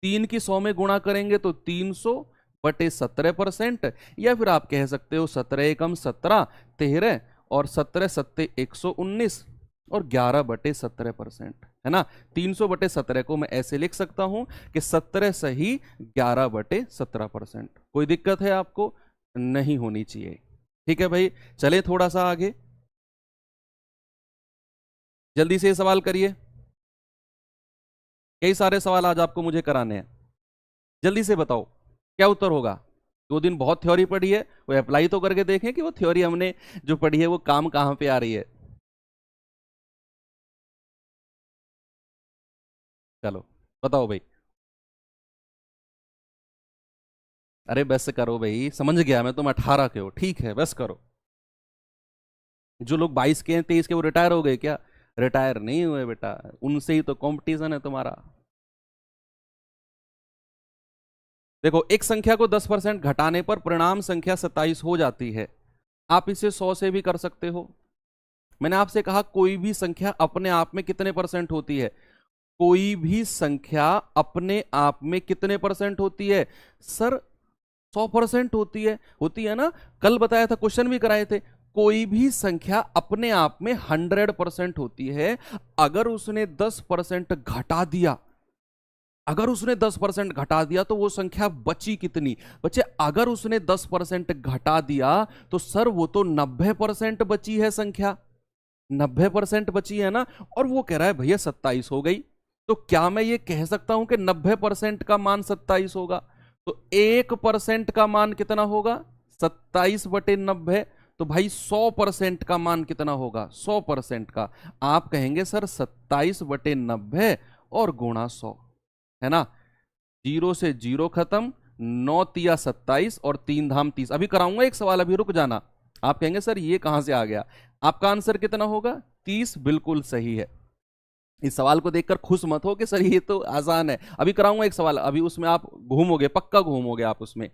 3 की 100 में गुणा करेंगे तो 300/17%, या फिर आप कह सकते हो 17 एकम 17 13 और 17 सत्ते 119 और 11/17%, है ना। 300/17 को मैं ऐसे लिख सकता हूं कि 17 सही 11/17%। कोई दिक्कत है आपको? नहीं होनी चाहिए। ठीक है भाई, चले थोड़ा सा आगे, जल्दी से ये सवाल करिए। कई सारे सवाल आज आपको मुझे कराने हैं, जल्दी से बताओ क्या उत्तर होगा। 2 दिन बहुत थ्योरी पढ़ी है, वो अप्लाई तो करके देखें कि वो थ्योरी हमने जो पढ़ी है वो काम कहां पे आ रही है। चलो बताओ भाई। अरे बस करो भाई, समझ गया मैं, तुम 18 के हो, ठीक है बस करो। जो लोग 22 के हैं 23 के, वो रिटायर हो गए क्या? रिटायर नहीं हुए बेटा, उनसे ही तो कंपटीशन है तुम्हारा। देखो, एक संख्या को 10% घटाने पर परिणाम संख्या 27 हो जाती है। आप इसे 100 से भी कर सकते हो। मैंने आपसे कहा कोई भी संख्या अपने आप में कितने परसेंट होती है? कोई भी संख्या अपने आप में कितने परसेंट होती है सर? 100% होती है ना। कल बताया था, क्वेश्चन भी कराए थे। कोई भी संख्या अपने आप में 100% होती है। अगर उसने 10% घटा दिया, अगर उसने 10% घटा दिया तो वो संख्या बची कितनी? बच्चे, अगर उसने 10% घटा दिया तो सर वो तो 90% बची है संख्या, 90% बची है ना। और वो कह रहा है भैया 27 हो गई, तो क्या मैं ये कह सकता हूं कि 90% का मान 27 होगा? तो 1% का मान कितना होगा? 27/90। तो भाई 100% का मान कितना होगा? 100% का। आप कहेंगे सर 27/90 और गुणा 100, है ना। 0 से 0 खत्म, 9 तिया 27 और 3 धाम 30। अभी कराऊंगा एक सवाल, अभी रुक जाना। आप कहेंगे सर ये कहां से आ गया? आपका आंसर कितना होगा? 30 बिल्कुल सही है। इस सवाल को देखकर खुश मत हो कि सर ये तो आसान है। अभी कराऊंगा एक सवाल, अभी उसमें आप घूमोगे, पक्का घूमोगे आप उसमें।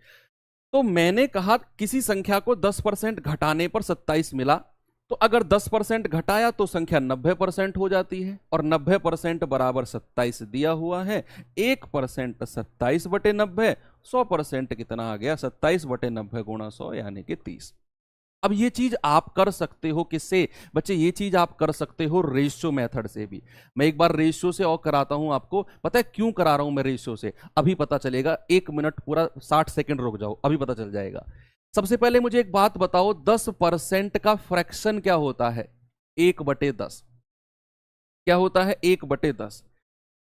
तो मैंने कहा किसी संख्या को 10% घटाने पर 27 मिला, तो अगर 10% घटाया तो संख्या 90% हो जाती है, और 90% बराबर 27 दिया हुआ है। 1% 27/90, 100% कितना आ गया? 27/90 गुणा 100 यानी कि 30। अब ये चीज आप कर सकते हो किससे? बच्चे, ये चीज आप कर सकते हो रेशियो मेथड से भी। मैं एक बार रेशियो से और कराता हूं आपको। पता है क्यों करा रहा हूं मैं रेशियो से? अभी पता चलेगा। 1 मिनट पूरा 60 सेकंड रुक जाओ, अभी पता चल जाएगा। सबसे पहले मुझे एक बात बताओ, 10% का फ्रैक्शन क्या होता है? 1/10। क्या होता है? 1/10।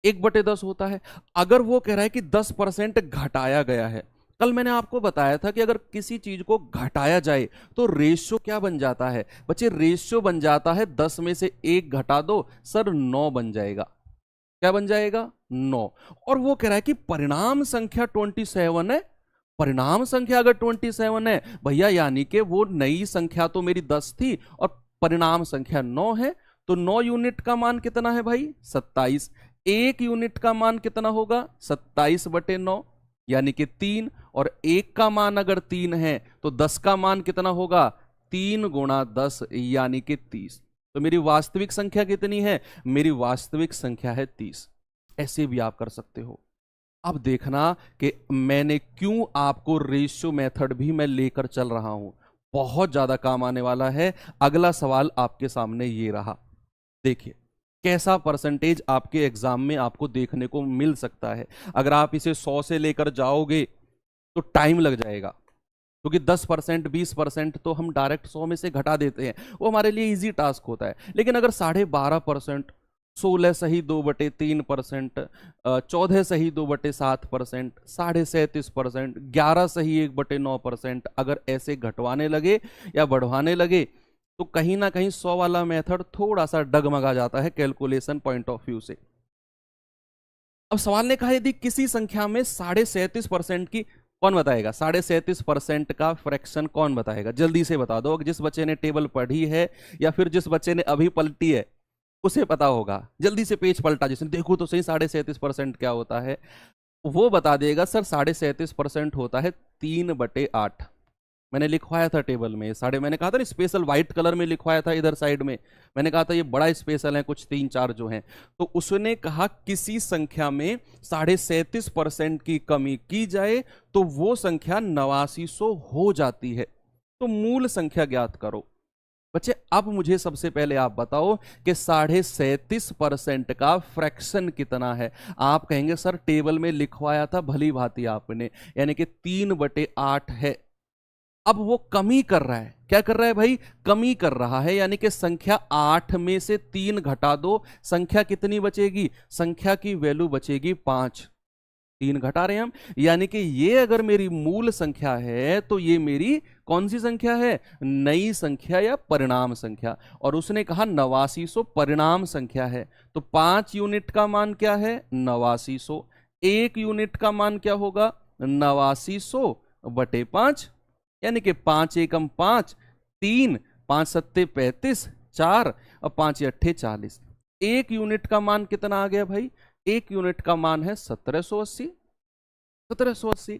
1/10 होता है। अगर वो कह रहा है कि 10% घटाया गया है, कल मैंने आपको बताया था कि अगर किसी चीज को घटाया जाए तो रेशियो क्या बन जाता है? बच्चे, रेशियो बन जाता है 10 में से 1 घटा दो सर, 9 बन जाएगा। क्या बन जाएगा? 9। और वो कह रहा है कि परिणाम संख्या 27 है। परिणाम संख्या अगर 27 है भैया, यानी कि वो नई संख्या तो मेरी 10 थी और परिणाम संख्या 9 है। तो 9 यूनिट का मान कितना है भाई? 27। 1 यूनिट का मान कितना होगा? 27/9 यानी कि 3। और 1 का मान अगर 3 है तो 10 का मान कितना होगा? 3 गुणा 10 यानी कि 30। तो मेरी वास्तविक संख्या कितनी है? मेरी वास्तविक संख्या है 30। ऐसे भी आप कर सकते हो। अब देखना कि मैंने क्यों आपको रेशियो मेथड भी मैं लेकर चल रहा हूं, बहुत ज्यादा काम आने वाला है। अगला सवाल आपके सामने ये रहा, देखिए कैसा परसेंटेज आपके एग्जाम में आपको देखने को मिल सकता है। अगर आप इसे 100 से लेकर जाओगे तो टाइम लग जाएगा, क्योंकि 10% 20% तो हम डायरेक्ट 100 में से घटा देते हैं, वो हमारे लिए इजी टास्क होता है। लेकिन अगर 12.5%, 16 सही 2/3%, 14 सही 2/7%, 37%, 11 सही 1/9%, अगर ऐसे घटवाने लगे या बढ़वाने लगे तो कहीं ना कहीं 100 वाला मेथड थोड़ा सा डगमगा जाता है कैलकुलेशन पॉइंट ऑफ व्यू से। अब सवाल ने कहा यदि किसी संख्या में 37.5% की, कौन बताएगा 37.5% का फ्रैक्शन? कौन बताएगा? जल्दी से बता दो। जिस बच्चे ने टेबल पढ़ी है या फिर जिस बच्चे ने अभी पलटी है उसे पता होगा। जल्दी से पेज पलटा, जिसने देखो तो सही 37.5% क्या होता है, वो बता देगा। सर 37.5% होता है 3/8। मैंने लिखवाया था टेबल में साढ़े, मैंने कहा था ना स्पेशल व्हाइट कलर में लिखवाया था इधर साइड में, मैंने कहा था ये बड़ा स्पेशल है, कुछ 3-4 जो हैं। तो उसने कहा किसी संख्या में 37.5% की कमी की जाए तो वो संख्या 8900 हो जाती है। तो मूल संख्या ज्ञात करो। बच्चे अब मुझे सबसे पहले आप बताओ कि 37.5% का फ्रैक्शन कितना है। आप कहेंगे सर टेबल में लिखवाया था भली भांति आपने, यानी कि 3/8 है। अब वो कमी कर रहा है, क्या कर रहा है भाई, कमी कर रहा है, यानी कि संख्या 8 में से 3 घटा दो, संख्या कितनी बचेगी, संख्या की वैल्यू बचेगी 5। 3 घटा रहे हैं हम, यानी कि ये अगर मेरी मूल संख्या है तो ये मेरी कौन सी संख्या है, नई संख्या या परिणाम संख्या। और उसने कहा 8900 परिणाम संख्या है, तो 5 यूनिट का मान क्या है, 8900। 1 यूनिट का मान क्या होगा, 8900/5, यानी कि 5 एकम 5, 3, 5 सत्ते 35, 4 और 5 अट्ठे 40। 1 यूनिट का मान कितना आ गया भाई, 1 यूनिट का मान है 1780। 1780।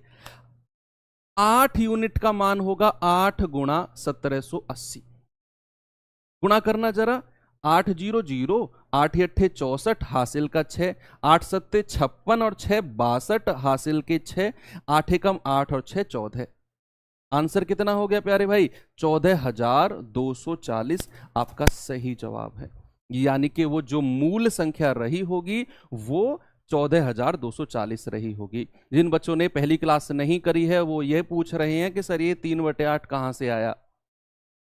8 यूनिट का मान होगा 8 गुणा 1780। गुणा करना जरा, 8 0 0, 8 अट्ठे 64 हासिल का 6, 8 सत्ते 56 और 6 62 हासिल के 6, 8 एकम 8 और 6 14। आंसर कितना हो गया प्यारे भाई, 14,240 आपका सही जवाब है। यानी कि वो जो मूल संख्या रही होगी वो 14,240 रही होगी। जिन बच्चों ने पहली क्लास नहीं करी है वो ये पूछ रहे हैं कि सर ये 3/8 कहाँ से आया।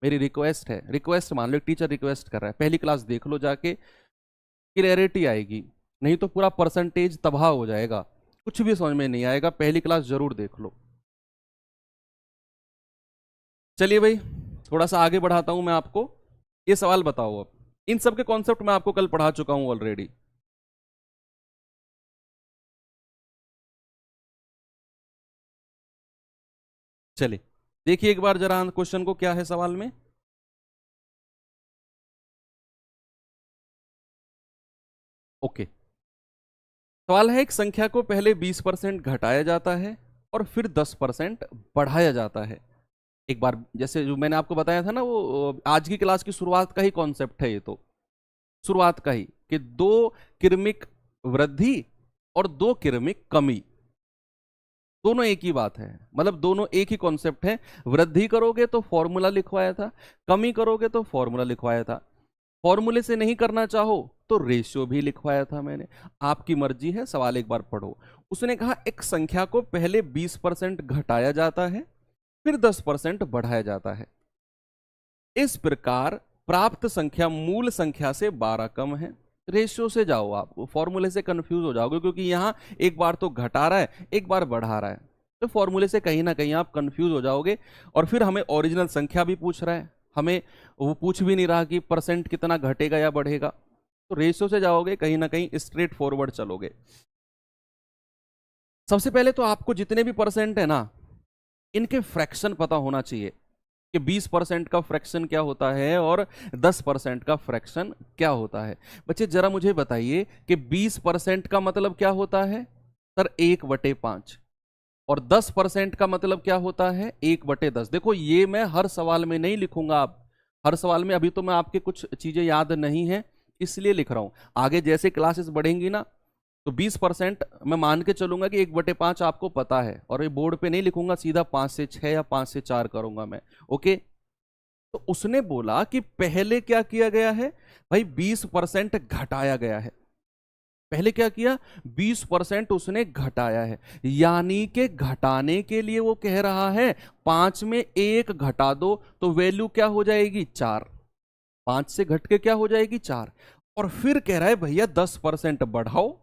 मेरी रिक्वेस्ट है, रिक्वेस्ट मान लो, टीचर रिक्वेस्ट कर रहा है, पहली क्लास देख लो जाके, क्लियरिटी आएगी, नहीं तो पूरा परसेंटेज तबाह हो जाएगा, कुछ भी समझ में नहीं आएगा। पहली क्लास जरूर देख लो। चलिए भाई थोड़ा सा आगे बढ़ाता हूं मैं आपको। ये सवाल बताओ, अब इन सब के कॉन्सेप्ट मैं आपको कल पढ़ा चुका हूं ऑलरेडी। चलिए देखिए एक बार जरा क्वेश्चन को, क्या है सवाल में। ओके, सवाल है एक संख्या को पहले 20% घटाया जाता है और फिर 10% बढ़ाया जाता है। एक बार जैसे जो मैंने आपको बताया था ना, वो आज की क्लास की शुरुआत का ही कॉन्सेप्ट है ये, तो शुरुआत का ही, कि 2 क्रमिक वृद्धि और 2 क्रमिक कमी, दोनों एक ही बात है, मतलब दोनों एक ही कॉन्सेप्ट है। वृद्धि करोगे तो फॉर्मूला लिखवाया था, कमी करोगे तो फॉर्मूला लिखवाया था, फॉर्मूले से नहीं करना चाहो तो रेशियो भी लिखवाया था मैंने। आपकी मर्जी है, सवाल एक बार पढ़ो। उसने कहा एक संख्या को पहले 20% घटाया जाता है फिर 10% बढ़ाया जाता है, इस प्रकार प्राप्त संख्या मूल संख्या से 12 कम है। रेशियो से जाओ, आप फॉर्मूले से कंफ्यूज हो जाओगे, क्योंकि यहां एक बार तो घटा रहा है एक बार बढ़ा रहा है, तो फॉर्मूले से कहीं ना कहीं आप कंफ्यूज हो जाओगे। और फिर हमें ओरिजिनल संख्या भी पूछ रहा है, हमें वो पूछ भी नहीं रहा कि परसेंट कितना घटेगा या बढ़ेगा, तो रेशियो से जाओगे कहीं ना कहीं स्ट्रेट फॉरवर्ड चलोगे। सबसे पहले तो आपको जितने भी परसेंट है ना, इनके फ्रैक्शन पता होना चाहिए कि 20% का फ्रैक्शन क्या होता है और 10% का फ्रैक्शन क्या होता है। बच्चे जरा मुझे बताइए कि 20% का मतलब क्या होता है, सर 1/5, और 10% का मतलब क्या होता है, 1/10। देखो ये मैं हर सवाल में नहीं लिखूंगा, आप हर सवाल में, अभी तो मैं आपके कुछ चीजें याद नहीं है इसलिए लिख रहा हूं, आगे जैसे क्लासेस बढ़ेंगी ना तो 20% मैं मान के चलूंगा कि 1/5 आपको पता है, और ये बोर्ड पे नहीं लिखूंगा, सीधा 5 से 6 या 5 से 4 करूंगा मैं। ओके, तो उसने बोला कि पहले क्या किया गया है भाई, 20% घटाया गया है। पहले क्या किया, 20% उसने घटाया है, यानी कि घटाने के लिए वो कह रहा है 5 में 1 घटा दो तो वैल्यू क्या हो जाएगी, 4। 5 से घट के क्या हो जाएगी, 4। और फिर कह रहा है भैया 10% बढ़ाओ,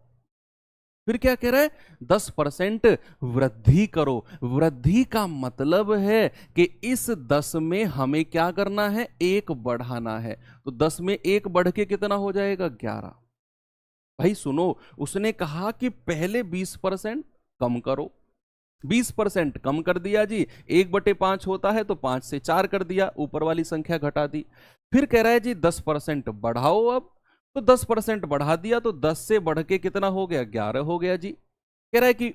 फिर क्या कह रहा है, 10% वृद्धि करो। वृद्धि का मतलब है कि इस 10 में हमें क्या करना है, 1 बढ़ाना है, तो 10 में 1 बढ़ के कितना हो जाएगा, 11। भाई सुनो, उसने कहा कि पहले 20% कम करो, 20% कम कर दिया जी, 1/5 होता है तो 5 से 4 कर दिया, ऊपर वाली संख्या घटा दी। फिर कह रहा है जी 10% बढ़ाओ, अब तो 10% बढ़ा दिया, तो 10 से बढ़ के कितना हो गया, 11 हो गया जी। कह रहा है कि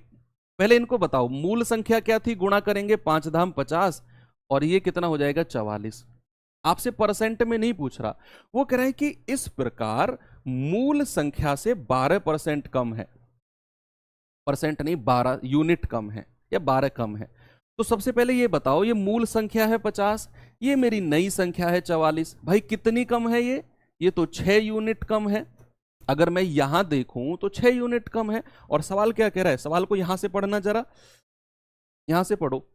पहले इनको बताओ मूल संख्या क्या थी, गुणा करेंगे 5 धाम 50, और ये कितना हो जाएगा 44। आपसे परसेंट में नहीं पूछ रहा, वो कह रहा है कि इस प्रकार मूल संख्या से 12% कम है, परसेंट नहीं 12 यूनिट कम है या 12 कम है। तो सबसे पहले ये बताओ, ये मूल संख्या है 50, ये मेरी नई संख्या है 44, भाई कितनी कम है ये तो 6 यूनिट कम है। अगर मैं यहां देखूं तो 6 यूनिट कम है। और सवाल क्या कह रहा है, सवाल को यहां से पढ़ना जरा, यहां से पढ़ो।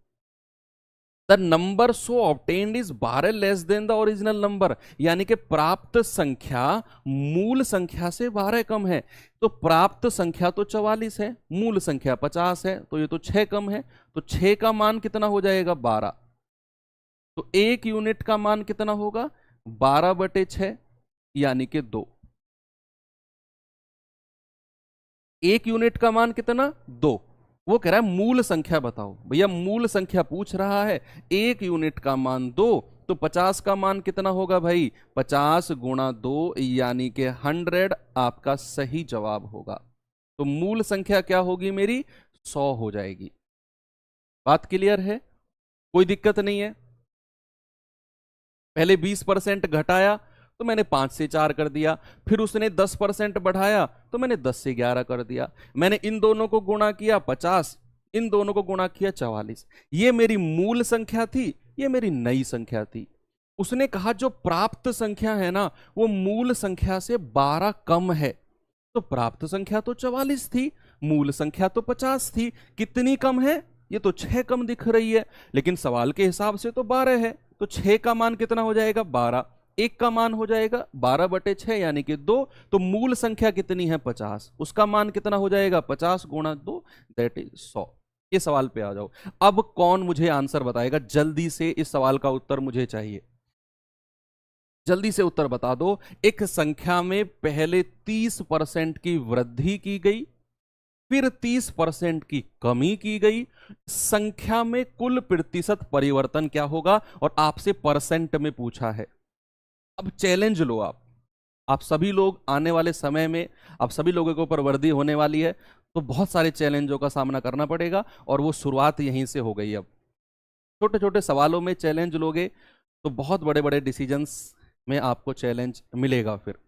The number so obtained is 12 less than the original number, यानी कि प्राप्त संख्या मूल संख्या से 12 कम है। तो प्राप्त संख्या तो 44 है, मूल संख्या 50 है, तो ये तो 6 कम है। तो 6 का मान कितना हो जाएगा 12। तो 1 यूनिट का मान कितना होगा 12/6 यानी कि 2। 1 यूनिट का मान कितना 2। वो कह रहा है मूल संख्या बताओ, भैया मूल संख्या पूछ रहा है, 1 यूनिट का मान 2, तो 50 का मान कितना होगा भाई 50 गुणा 2 यानी कि 100 आपका सही जवाब होगा। तो मूल संख्या क्या होगी मेरी 100 हो जाएगी। बात क्लियर है, कोई दिक्कत नहीं है। पहले 20% घटाया तो मैंने 5 से 4 कर दिया, फिर उसने 10% बढ़ाया तो मैंने 10 से 11 कर दिया। मैंने इन दोनों को गुणा किया 50, इन दोनों को गुणा किया 44। ये मेरी मूल संख्या थी, ये मेरी नई संख्या थी। उसने कहा जो प्राप्त संख्या है ना वो मूल संख्या से 12 कम है। तो प्राप्त संख्या तो 44 थी, मूल संख्या तो 50 थी, कितनी कम है ये तो 6 कम दिख रही है, लेकिन सवाल के हिसाब से तो 12 है। तो 6 का मान कितना हो जाएगा 12, 1 का मान हो जाएगा 12/6 यानी कि 2। तो मूल संख्या कितनी है 50, उसका मान कितना हो जाएगा 50 गुणा 2 दैट इज 100। ये सवाल पे आ जाओ। अब कौन मुझे आंसर बताएगा, जल्दी से इस सवाल का उत्तर मुझे चाहिए, जल्दी से उत्तर बता दो। एक संख्या में पहले 30% की वृद्धि की गई, फिर 30% की कमी की गई, संख्या में कुल प्रतिशत परिवर्तन क्या होगा, और आपसे परसेंट में पूछा है। अब चैलेंज लो आप सभी लोग आने वाले समय में, आप सभी लोगों के ऊपर वर्दी होने वाली है, तो बहुत सारे चैलेंजों का सामना करना पड़ेगा, और वो शुरुआत यहीं से हो गई। अब छोटे छोटे सवालों में चैलेंज लोगे तो बहुत बड़े बड़े डिसीजंस में आपको चैलेंज मिलेगा। फिर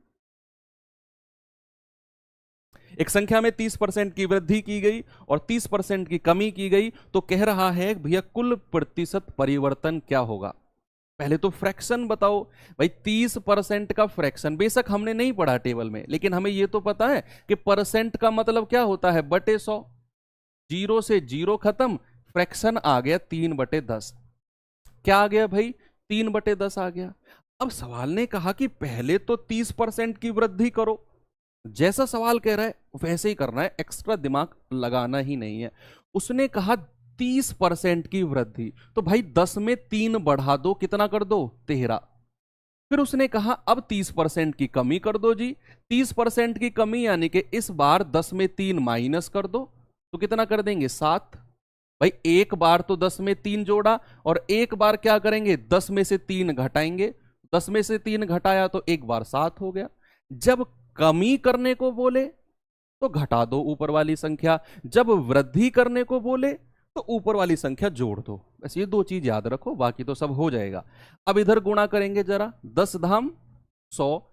एक संख्या में 30% की वृद्धि की गई और 30% की कमी की गई, तो कह रहा है भैया कुल प्रतिशत परिवर्तन क्या होगा। पहले तो फ्रैक्शन बताओ भाई, 30% का फ्रैक्शन बेशक हमने नहीं पढ़ा टेबल में, लेकिन हमें यह तो पता है कि परसेंट का मतलब क्या होता है बटे 100। 0 से 0 खत्म, फ्रैक्शन आ गया 3/10। क्या आ गया भाई 3/10 आ गया। अब सवाल ने कहा कि पहले तो 30% की वृद्धि करो, जैसा सवाल कह रहा है वैसे ही करना है, एक्स्ट्रा दिमाग लगाना ही नहीं है। उसने कहा 30% की वृद्धि, तो भाई 10 में 3 बढ़ा दो, कितना कर दो 13। फिर उसने कहा अब 30% की कमी कर दो जी, 30% की कमी यानी कि इस बार 10 में 3 माइनस कर दो, तो कितना कर देंगे 7। भाई एक बार तो 10 में 3 जोड़ा, और एक बार क्या करेंगे 10 में से 3 घटाएंगे, 10 में से 3 घटाया तो एक बार 7 हो गया। जब कमी करने को बोले तो घटा दो ऊपर वाली संख्या, जब वृद्धि करने को बोले तो ऊपर वाली संख्या जोड़ दो। बस ये 2 चीज याद रखो, बाकी तो सब हो जाएगा। अब इधर गुणा करेंगे जरा, 10 धाम 100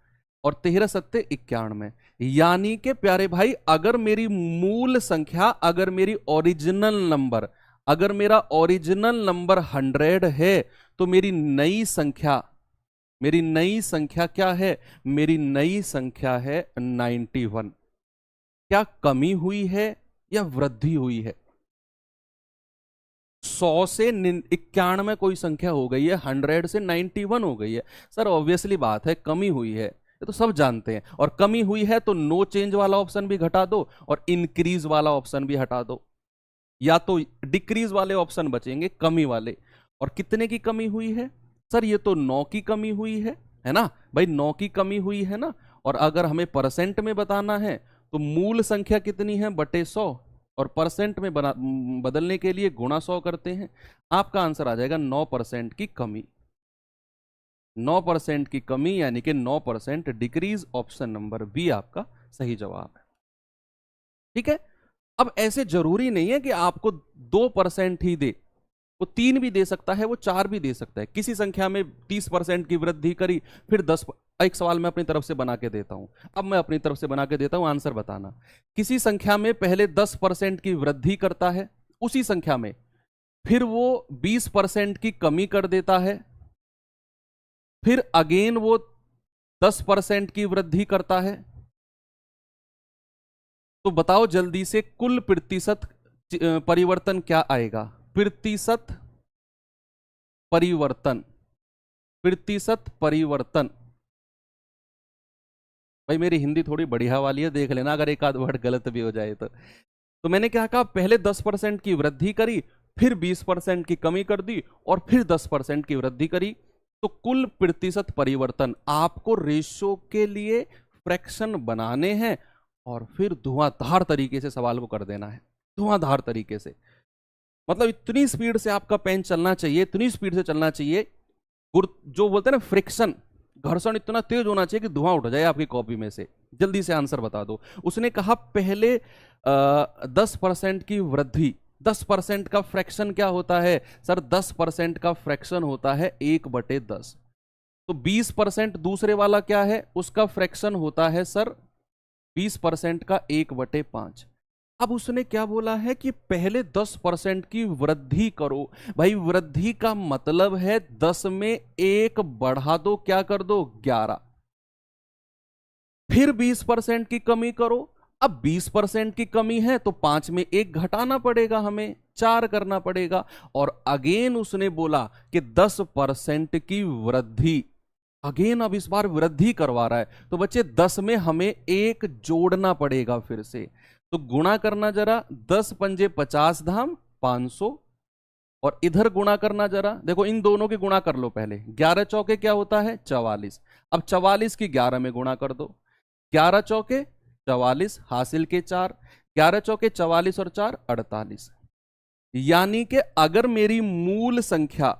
और 13 सत्ते 91, यानी कि प्यारे भाई अगर मेरी मूल संख्या, अगर मेरी ओरिजिनल नंबर, अगर मेरा ओरिजिनल नंबर 100 है, तो मेरी नई संख्या क्या है, मेरी नई संख्या है 91। क्या कमी हुई है या वृद्धि हुई है। 100 से 91 कोई संख्या हो गई है, 100 से 91 हो गई है। सर ऑब्वियसली बात है कमी हुई है, ये तो सब जानते हैं। और कमी हुई है तो नो चेंज वाला ऑप्शन भी घटा दो और इंक्रीज वाला ऑप्शन भी हटा दो, या तो डिक्रीज वाले ऑप्शन बचेंगे, कमी वाले। और कितने की कमी हुई है सर, ये तो 9 की कमी हुई है ना भाई, 9 की कमी हुई है ना। और अगर हमें परसेंट में बताना है तो मूल संख्या कितनी है बटे 100, और परसेंट में बदलने के लिए गुणा 100 करते हैं। आपका आंसर आ जाएगा 9% की कमी। 9% की कमी यानी कि 9% डिक्रीज, ऑप्शन नंबर बी आपका सही जवाब है। ठीक है। अब ऐसे जरूरी नहीं है कि आपको 2% ही दे, वो 3 भी दे सकता है, वो 4 भी दे सकता है। किसी संख्या में 30% की वृद्धि करी, फिर 10। एक सवाल मैं अपनी तरफ से बना के देता हूं, अब मैं अपनी तरफ से बना के देता हूं, आंसर बताना। किसी संख्या में पहले 10% की वृद्धि करता है, उसी संख्या में फिर वो 20% की कमी कर देता है, फिर अगेन वो 10% की वृद्धि करता है। तो बताओ जल्दी से कुल प्रतिशत परिवर्तन क्या आएगा? प्रतिशत परिवर्तन, प्रतिशत परिवर्तन। भाई मेरी हिंदी थोड़ी बढ़िया वाली है, देख लेना अगर एक आध वर्ड गलत भी हो जाए तो मैंने क्या कहा, पहले 10% की वृद्धि करी, फिर 20% की कमी कर दी, और फिर 10% की वृद्धि करी। तो कुल प्रतिशत परिवर्तन आपको रेशो के लिए फ्रैक्शन बनाने हैं और फिर धुआंधार तरीके से सवाल को कर देना है, धुआंधार तरीके से। मतलब इतनी स्पीड से आपका पेन चलना चाहिए, इतनी स्पीड से चलना चाहिए, जो बोलते हैं ना फ्रिक्शन, घर्षण इतना तेज होना चाहिए कि धुआं उठ जाए आपकी कॉपी में से। जल्दी से आंसर बता दो। उसने कहा पहले 10% की वृद्धि, 10% का फ्रैक्शन क्या होता है सर? 10% का फ्रैक्शन होता है 1/10। तो 20% दूसरे वाला क्या है? उसका फ्रैक्शन होता है सर 20% का 1/5। अब उसने क्या बोला है कि पहले 10% की वृद्धि करो। भाई वृद्धि का मतलब है 10 में 1 बढ़ा दो, क्या कर दो? 11। फिर 20% की कमी करो। अब 20% की कमी है तो 5 में 1 घटाना पड़ेगा, हमें 4 करना पड़ेगा। और अगेन उसने बोला कि 10% की वृद्धि, अगेन अब इस बार वृद्धि करवा रहा है। तो बच्चे 10 में हमें 1 जोड़ना पड़ेगा फिर से। तो गुणा करना जरा, 10 पंजे 50 धाम 500, और इधर गुणा करना जरा, देखो इन दोनों के गुणा कर लो पहले। 11 चौके क्या होता है? 44। अब 44 की 11 में गुणा कर दो, 11 चौके 44, हासिल के 4, 11 चौके 44 और 4 48। यानी कि अगर मेरी मूल संख्या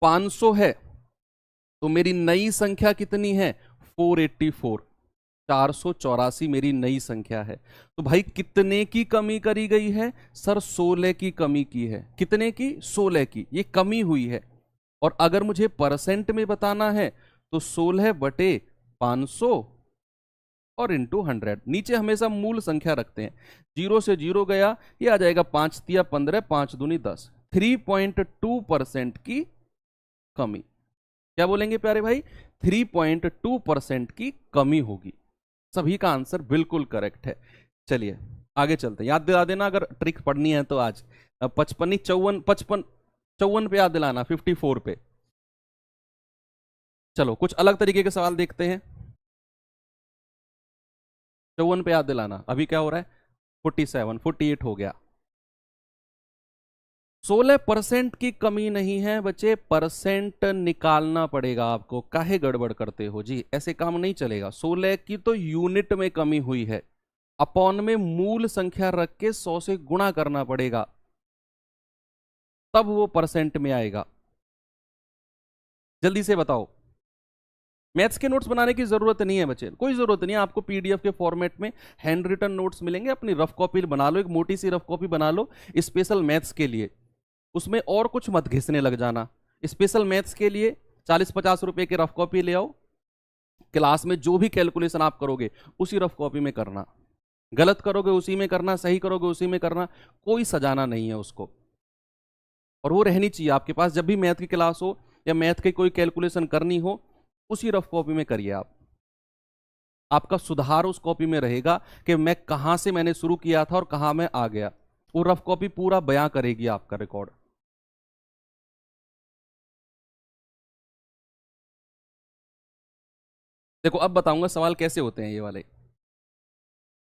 500 है तो मेरी नई संख्या कितनी है? 484, 484 मेरी नई संख्या है। तो भाई कितने की कमी करी गई है सर? 16 की कमी की है। कितने की? 16 की, ये कमी हुई है। और अगर मुझे परसेंट में बताना है तो 16/500 और इंटू 100। नीचे हमेशा मूल संख्या रखते हैं, 0 से 0 गया, ये आ जाएगा 5 तिया 15, 5 दूनी 10। 3.2% की कमी। क्या बोलेंगे प्यारे भाई? 3.2% की कमी होगी। सभी का आंसर बिल्कुल करेक्ट है। चलिए आगे चलते हैं। याद दिला देना अगर ट्रिक पढ़नी है तो आज 55 54 पे याद दिलाना, 54 पे। चलो कुछ अलग तरीके के सवाल देखते हैं। 54 पे याद दिलाना। अभी क्या हो रहा है? 47, 48 हो गया। 16% की कमी नहीं है बच्चे, परसेंट निकालना पड़ेगा आपको। काहे गड़बड़ करते हो जी? ऐसे काम नहीं चलेगा। 16 की तो यूनिट में कमी हुई है, अपॉन में मूल संख्या रख के 100 से गुणा करना पड़ेगा, तब वो परसेंट में आएगा। जल्दी से बताओ। मैथ्स के नोट्स बनाने की जरूरत नहीं है बच्चे, कोई जरूरत नहीं है। आपको पीडीएफ के फॉर्मेट में हैंड रिटन नोट्स मिलेंगे, अपनी रफ कॉपी बना लो, एक मोटी सी रफ कॉपी बना लो स्पेशल मैथ्स के लिए। उसमें और कुछ मत घिसने लग जाना। स्पेशल मैथ्स के लिए 40-50 रुपए की रफ कॉपी ले आओ। क्लास में जो भी कैलकुलेशन आप करोगे उसी रफ कॉपी में करना, गलत करोगे उसी में करना, सही करोगे उसी में करना, कोई सजाना नहीं है उसको। और वो रहनी चाहिए आपके पास, जब भी मैथ की क्लास हो या मैथ की कोई कैलकुलेशन करनी हो, उसी रफ कॉपी में करिए आप। आपका सुधार उस कॉपी में रहेगा कि मैं कहां से मैंने शुरू किया था और कहां मैं आ गया। वो रफ कॉपी पूरा बयां करेगी आपका रिकॉर्ड। देखो अब बताऊंगा सवाल कैसे होते हैं ये वाले।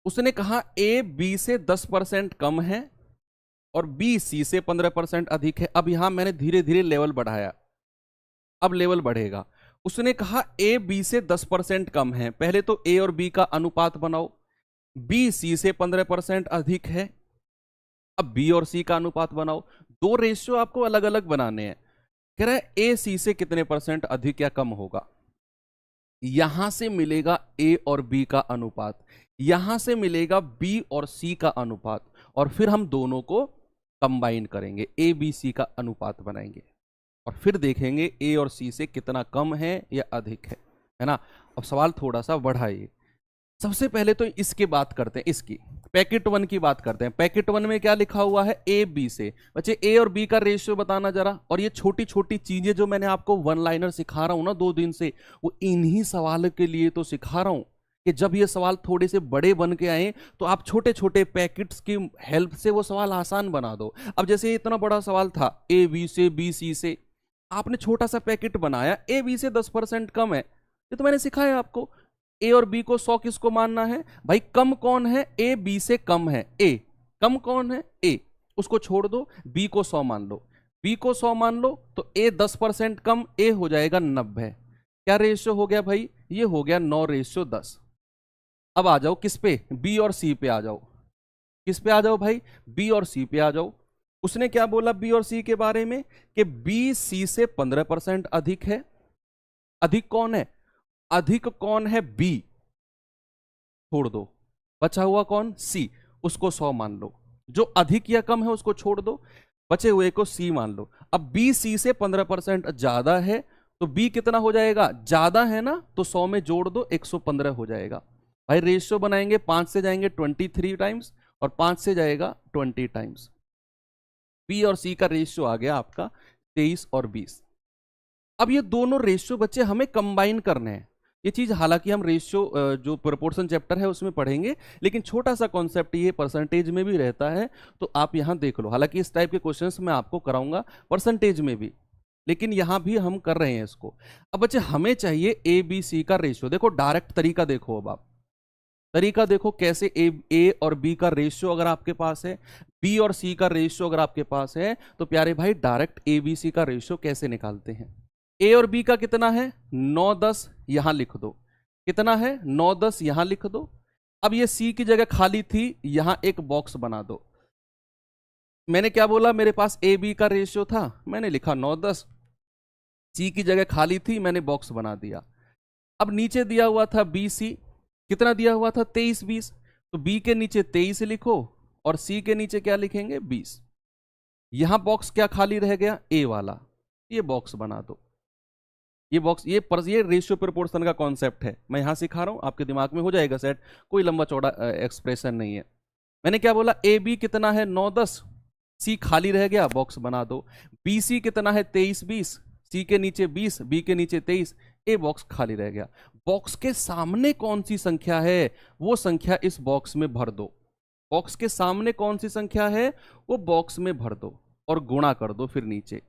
उसने कहा ए बी से 10% कम है और बी सी से 15% अधिक है। अब यहां मैंने धीरे धीरे लेवल बढ़ाया, अब लेवल बढ़ेगा। उसने कहा ए बी से 10% कम है। पहले तो ए और बी का अनुपात बनाओ। बी सी से 15% अधिक है। अब बी और सी का अनुपात बनाओ। दो रेशियो आपको अलग अलग बनाने हैं। कह रहा है ए सी से कितने परसेंट अधिक या कम होगा। यहां से मिलेगा ए और बी का अनुपात, यहां से मिलेगा बी और सी का अनुपात, और फिर हम दोनों को कंबाइन करेंगे, ए बी सी का अनुपात बनाएंगे और फिर देखेंगे ए और सी से कितना कम है या अधिक है ना। अब सवाल थोड़ा सा बढ़ाइए। सबसे पहले तो इसकी बात करते हैं, इसकी पैकेट 1 की बात करते हैं। पैकेट 1 में क्या लिखा हुआ है, ए बी से। बच्चे ए और बी का रेशियो बताना जरा। और ये छोटी छोटी चीजें जो मैंने आपको वन लाइनर सिखा रहा हूं ना 2 दिन से, वो इन्हीं सवाल के लिए तो सिखा रहा हूं कि जब ये सवाल थोड़े से बड़े बन के आए तो आप छोटे छोटे पैकेट्स की हेल्प से वो सवाल आसान बना दो। अब जैसे इतना बड़ा सवाल था ए बी से बी सी से, आपने छोटा सा पैकेट बनाया, ए बी से 10% कम है, ये तो मैंने सिखाया आपको। ए और बी को 100 किसको मानना है भाई, कम कौन है, ए बी से कम है, ए कम कौन है, ए, उसको छोड़ दो, बी को 100 मान लो, बी को 100 मान लो तो ए 10% कम, ए हो जाएगा 90। क्या रेशियो हो गया भाई, ये हो गया 9:10। अब आ जाओ किस पे, बी और सी पे आ जाओ। किस पे आ जाओ भाई, बी और सी पे आ जाओ। उसने क्या बोला बी और सी के बारे में कि बी सी से 15% अधिक है। अधिक कौन है, अधिक कौन है, बी, छोड़ दो, बचा हुआ कौन, सी, उसको 100 मान लो। जो अधिक या कम है उसको छोड़ दो, बचे हुए को सी मान लो। अब बी सी से 15% ज्यादा है तो बी कितना हो जाएगा, ज्यादा है ना, तो 100 में जोड़ दो, 115 हो जाएगा। भाई रेशियो बनाएंगे, 5 से जाएंगे 23 टाइम्स और 5 से जाएगा 20 टाइम्स। बी और सी का रेशियो आ गया आपका 23 और 20। अब ये दोनों रेशियो बच्चे हमें कंबाइन करने हैं। ये चीज हालांकि हम रेशियो जो प्रोपोर्शन चैप्टर है उसमें पढ़ेंगे, लेकिन छोटा सा कॉन्सेप्ट ये परसेंटेज में भी रहता है, तो आप यहां देख लो। हालांकि इस टाइप के क्वेश्चंस मैं आपको कराऊंगा परसेंटेज में भी, लेकिन यहां भी हम कर रहे हैं इसको। अब बच्चे हमें चाहिए ए बी सी का रेशियो। देखो डायरेक्ट तरीका देखो, अब आप तरीका देखो कैसे ए और बी का रेशियो अगर आपके पास है, बी और सी का रेशियो अगर आपके पास है, तो प्यारे भाई डायरेक्ट ए बी सी का रेशियो कैसे निकालते हैं। ए और बी का कितना है, 9-10, यहां लिख दो। कितना है, 9-10, यहां लिख दो। अब ये सी की जगह खाली थी, यहां एक बॉक्स बना दो। मैंने क्या बोला, मेरे पास ए बी का रेशियो था, मैंने लिखा 9-10, सी की जगह खाली थी, मैंने बॉक्स बना दिया। अब नीचे दिया हुआ था बी सी, कितना दिया हुआ था, 23-20, तो बी के नीचे 23 लिखो और सी के नीचे क्या लिखेंगे, 20। यहां बॉक्स क्या खाली रह गया, ए वाला, ये बॉक्स बना दो। ये बॉक्स, ये रेशियो प्रोपोर्शन का कॉन्सेप्ट है, मैं यहां सिखा रहा हूं, आपके दिमाग में हो जाएगा सेट, कोई लंबा चौड़ा एक्सप्रेशन नहीं है। मैंने क्या बोला, ए बी कितना है, 9-10, सी खाली रह गया, बॉक्स बना दो। बी सी कितना है, 23-20, सी के नीचे 20, बी के नीचे 23, ए बॉक्स खाली रह गया। बॉक्स के सामने कौन सी संख्या है, वो संख्या इस बॉक्स में भर दो। बॉक्स के सामने कौन सी संख्या है, वो बॉक्स में भर दो और गुणा कर दो। फिर नीचे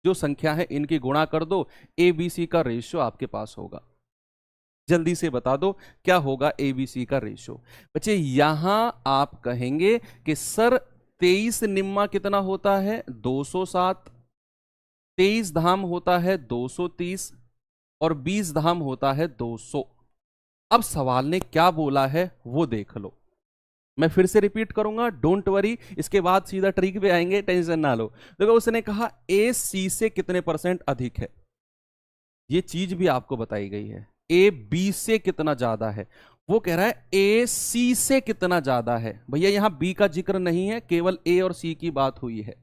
जो संख्या है इनकी गुणा कर दो, ए बी सी का रेशियो आपके पास होगा। जल्दी से बता दो क्या होगा ए बी सी का रेशियो। बच्चे यहां आप कहेंगे कि सर 23 निम्मा कितना होता है, 207, 23 धाम होता है 230 और 20 धाम होता है 200। अब सवाल ने क्या बोला है वो देख लो, मैं फिर से रिपीट करूंगा, डोंट वरी, इसके बाद सीधा ट्रिक पे आएंगे, टेंशन ना लो। देखो उसने कहा ए सी से कितने % अधिक है, ये चीज भी आपको बताई गई है। ए बी से कितना ज्यादा है, वो कह रहा है ए सी से कितना ज्यादा है। भैया यहां बी का जिक्र नहीं है, केवल ए और सी की बात हुई है,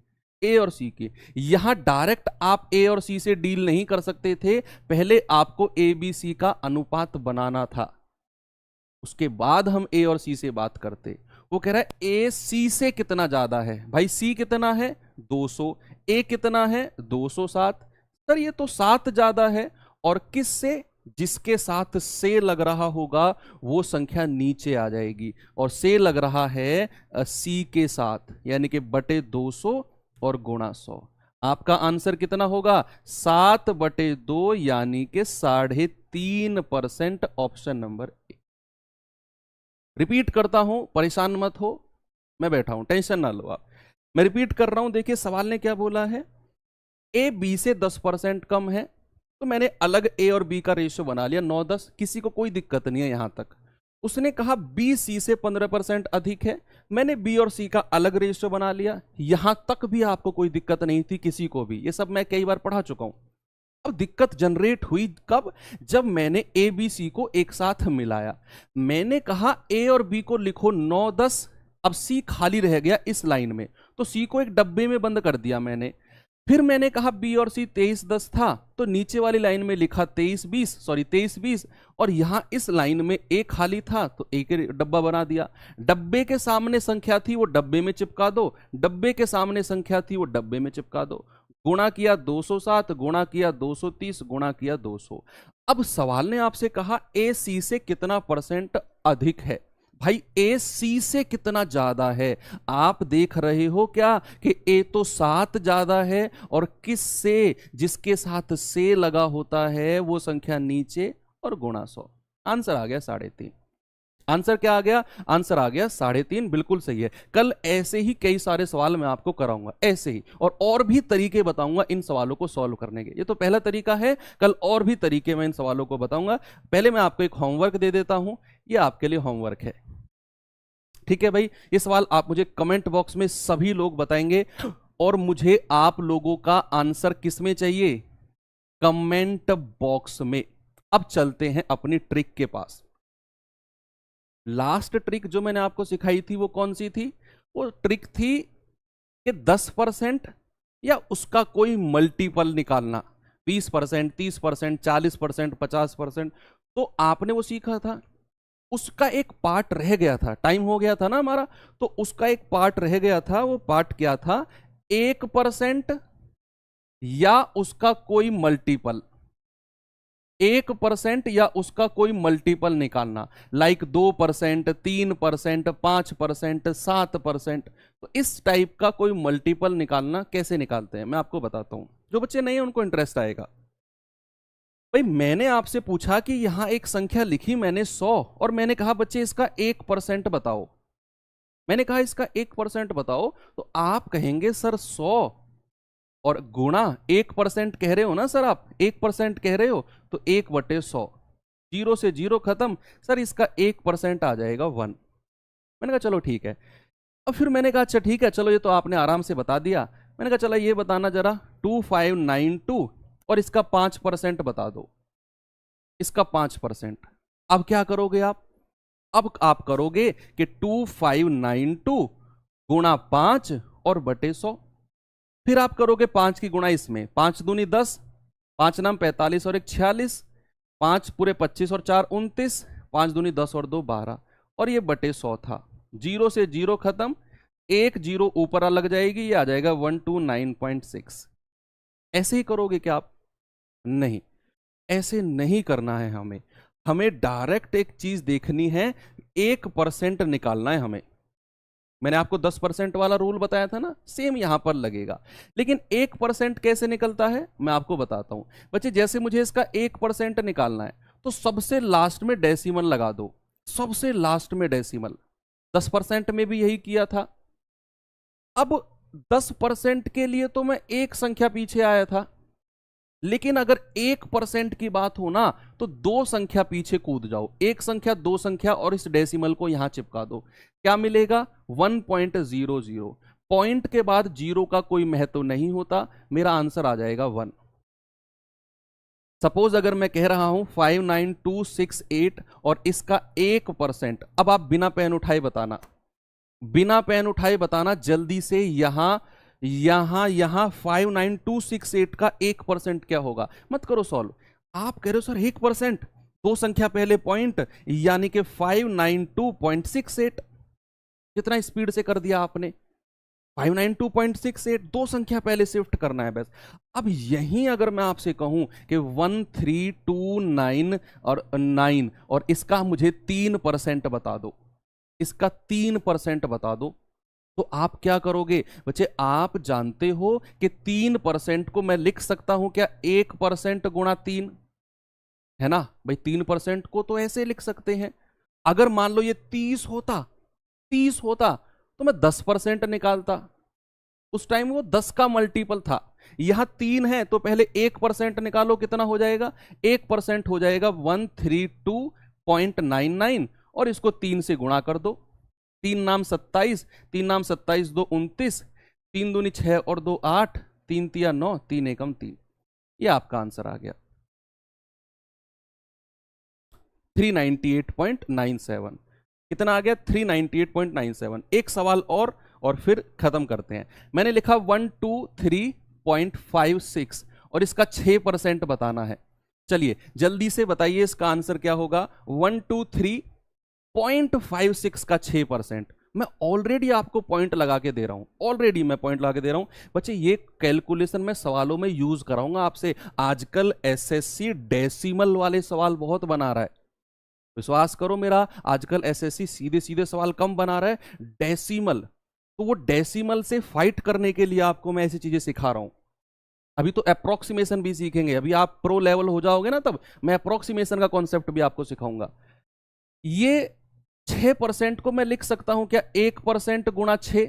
ए और सी की। यहां डायरेक्ट आप ए और सी से डील नहीं कर सकते थे, पहले आपको ए बी सी का अनुपात बनाना था, उसके बाद हम ए और सी से बात करते। वो कह रहा है ए सी से कितना ज्यादा है, भाई सी कितना है 200, ए कितना है 207। सर ये तो 7 ज्यादा है, और किस से, जिसके साथ से लग रहा होगा वो संख्या नीचे आ जाएगी, और से लग रहा है सी के साथ, यानी कि बटे 200 और गुणा 100। आपका आंसर कितना होगा, 7/2 यानी कि 3.5%, ऑप्शन नंबर ए। रिपीट करता हूं, परेशान मत हो, मैं बैठा हूं, टेंशन ना लो आप। मैं रिपीट कर रहा हूं, देखिए सवाल ने क्या बोला है, ए बी से 10% कम है, तो मैंने अलग ए और बी का रेशियो बना लिया 9-10, किसी को कोई दिक्कत नहीं है यहां तक। उसने कहा बी सी से 15% अधिक है, मैंने बी और सी का अलग रेशियो बना लिया, यहां तक भी आपको कोई दिक्कत नहीं थी किसी को भी, ये सब मैं कई बार पढ़ा चुका हूं। अब दिक्कत जनरेट हुई कब, जब मैंने ए बी सी को एक साथ मिलाया। मैंने कहा ए और बी को लिखो 9-10, अब सी खाली रह गया इस लाइन में, तो सी को एक डब्बे में बंद कर दिया मैंने। फिर मैंने कहा बी और सी 23 10 था, तो नीचे वाली लाइन में लिखा 23 20, और यहां इस लाइन में ए खाली था तो एक डब्बा बना दिया। डब्बे के सामने संख्या थी वो डब्बे में चिपका दो, डब्बे के सामने संख्या थी वो डब्बे में चिपका दो। गुणा किया 207, गुणा किया 230, गुणा किया 200। अब सवाल ने आपसे कहा ए सी से कितना परसेंट अधिक है। भाई ए सी से कितना ज्यादा है, आप देख रहे हो क्या कि ए तो 7 ज्यादा है, और किस से, जिसके साथ से लगा होता है वो संख्या नीचे और गुणा 100। आंसर आ गया 3.5। आंसर क्या आ गया? आंसर आ गया 3.5, बिल्कुल सही है। कल ऐसे ही कई सारे सवाल मैं आपको कराऊंगा, ऐसे ही, और भी तरीके बताऊंगा इन सवालों को सॉल्व करने के। ये तो पहला तरीका है, कल और भी तरीके मैं इन सवालों को बताऊंगा। पहले मैं आपको एक होमवर्क दे देता हूं, ये आपके लिए होमवर्क है, ठीक है भाई। ये सवाल आप मुझे कमेंट बॉक्स में सभी लोग बताएंगे, और मुझे आप लोगों का आंसर किस में चाहिए? कमेंट बॉक्स में। अब चलते हैं अपनी ट्रिक के पास। लास्ट ट्रिक जो मैंने आपको सिखाई थी वो कौन सी थी? वो ट्रिक थी कि 10% या उसका कोई मल्टीपल निकालना, 20%, 30%, 40%, 50%। तो आपने वो सीखा था, उसका एक पार्ट रह गया था, टाइम हो गया था ना हमारा, तो उसका एक पार्ट रह गया था। वो पार्ट क्या था? 1% या उसका कोई मल्टीपल, 1% या उसका कोई मल्टीपल निकालना, लाइक 2%, 3%, 5%, 7%। तो इस टाइप का कोई मल्टीपल निकालना कैसे निकालते हैं मैं आपको बताता हूं, जो बच्चे नहीं हैं उनको इंटरेस्ट आएगा। भाई मैंने आपसे पूछा कि यहां एक संख्या लिखी मैंने 100, और मैंने कहा बच्चे इसका 1% बताओ। मैंने कहा इसका 1% बताओ, तो आप कहेंगे सर 100 और गुणा 1% कह रहे हो ना सर, आप 1% कह रहे हो, तो 1/100, 0 से 0 खत्म। सर इसका 1% आ जाएगा 1। मैंने कहा चलो ठीक है। अब फिर मैंने कहा अच्छा ठीक है, चलो ये तो आपने आराम से बता दिया। मैंने कहा चलो ये बताना जरा 2592, और इसका 5% बता दो, इसका 5%। अब क्या करोगे आप? अब आप करोगे कि 2592 गुणा 5 और बटे 100। फिर आप करोगे 5 की गुणा इसमें, 5 दूनी 10, 5 नाम 45 और 1 46, 5 पूरे 25 और 4 29, 5 दूनी 10 और 2 12, और ये बटे 100 था। 0 से 0 खत्म, 1 0 ऊपर लग जाएगी, ये आ जाएगा 129.6। ऐसे ही करोगे क्या आप? नहीं, ऐसे नहीं करना है हमें। हमें डायरेक्ट एक चीज देखनी है, 1% निकालना है हमें। मैंने आपको 10% वाला रूल बताया था ना, सेम यहां पर लगेगा। लेकिन 1% कैसे निकलता है मैं आपको बताता हूं। बच्चे जैसे मुझे इसका 1% निकालना है, तो सबसे लास्ट में डेसिमल लगा दो, सबसे लास्ट में डेसिमल। 10% में भी यही किया था। अब 10% के लिए तो मैं एक संख्या पीछे आया था, लेकिन अगर 1% की बात हो ना, तो 2 संख्या पीछे कूद जाओ, एक संख्या 2 संख्या और इस डेसिमल को यहां चिपका दो। क्या मिलेगा? 1.00। पॉइंट के बाद 0 का कोई महत्व नहीं होता, मेरा आंसर आ जाएगा 1। सपोज अगर मैं कह रहा हूं 59268 और इसका 1%, अब आप बिना पेन उठाए बताना, बिना पेन उठाए बताना जल्दी से, यहां 59268 का 1% क्या होगा? मत करो सॉल्व। आप कह रहे हो सर 1%, 2 संख्या पहले पॉइंट, यानी कि 592.68। कितना स्पीड से कर दिया आपने? 592.68, 2 संख्या पहले शिफ्ट करना है बस। अब यहीं अगर मैं आपसे कहूं कि 1329 और 9, और इसका मुझे 3% बता दो, इसका 3% बता दो, तो आप क्या करोगे? बच्चे आप जानते हो कि 3% को मैं लिख सकता हूं क्या? 1% गुणा 3, है ना भाई। 3% को तो ऐसे लिख सकते हैं। अगर मान लो ये 30 होता, 30 होता, तो मैं 10% निकालता। उस टाइम वो 10 का मल्टीपल था। यहां 3 है तो पहले 1% निकालो, कितना हो जाएगा? 1% हो जाएगा 132.99, और इसको 3 से गुणा कर दो। 3 नाम 27, 3 नाम 27, 2 29, 3 दूनी 6 और 2 8, 3 तिया 9, 3 एकम 3। ये आपका आंसर आ गया 398.97। कितना आ गया 398.97। एक सवाल और फिर खत्म करते हैं। मैंने लिखा 123.56 और इसका 6% बताना है। चलिए जल्दी से बताइए इसका आंसर क्या होगा। 123.56 का 6%। मैं ऑलरेडी आपको पॉइंट लगा के दे रहा हूं, ऑलरेडी मैं पॉइंट लगा के दे रहा हूं बच्चे। ये कैलकुलेशन मैं सवालों में यूज कराऊंगा आपसे। आजकल एसएससी डेसिमल वाले सवाल बहुत बना रहा है, विश्वास करो मेरा। आजकल एसएससी सीधे सीधे सवाल कम बना रहा है, डेसिमल। तो वो डेसिमल से फाइट करने के लिए आपको मैं ऐसी चीजें सिखा रहा हूं। अभी तो अप्रोक्सीमेशन भी सीखेंगे, अभी आप प्रो लेवल हो जाओगे ना तब मैं अप्रोक्सीमेशन का कॉन्सेप्ट भी आपको सिखाऊंगा। ये 6% को मैं लिख सकता हूं क्या 1% गुणा 6?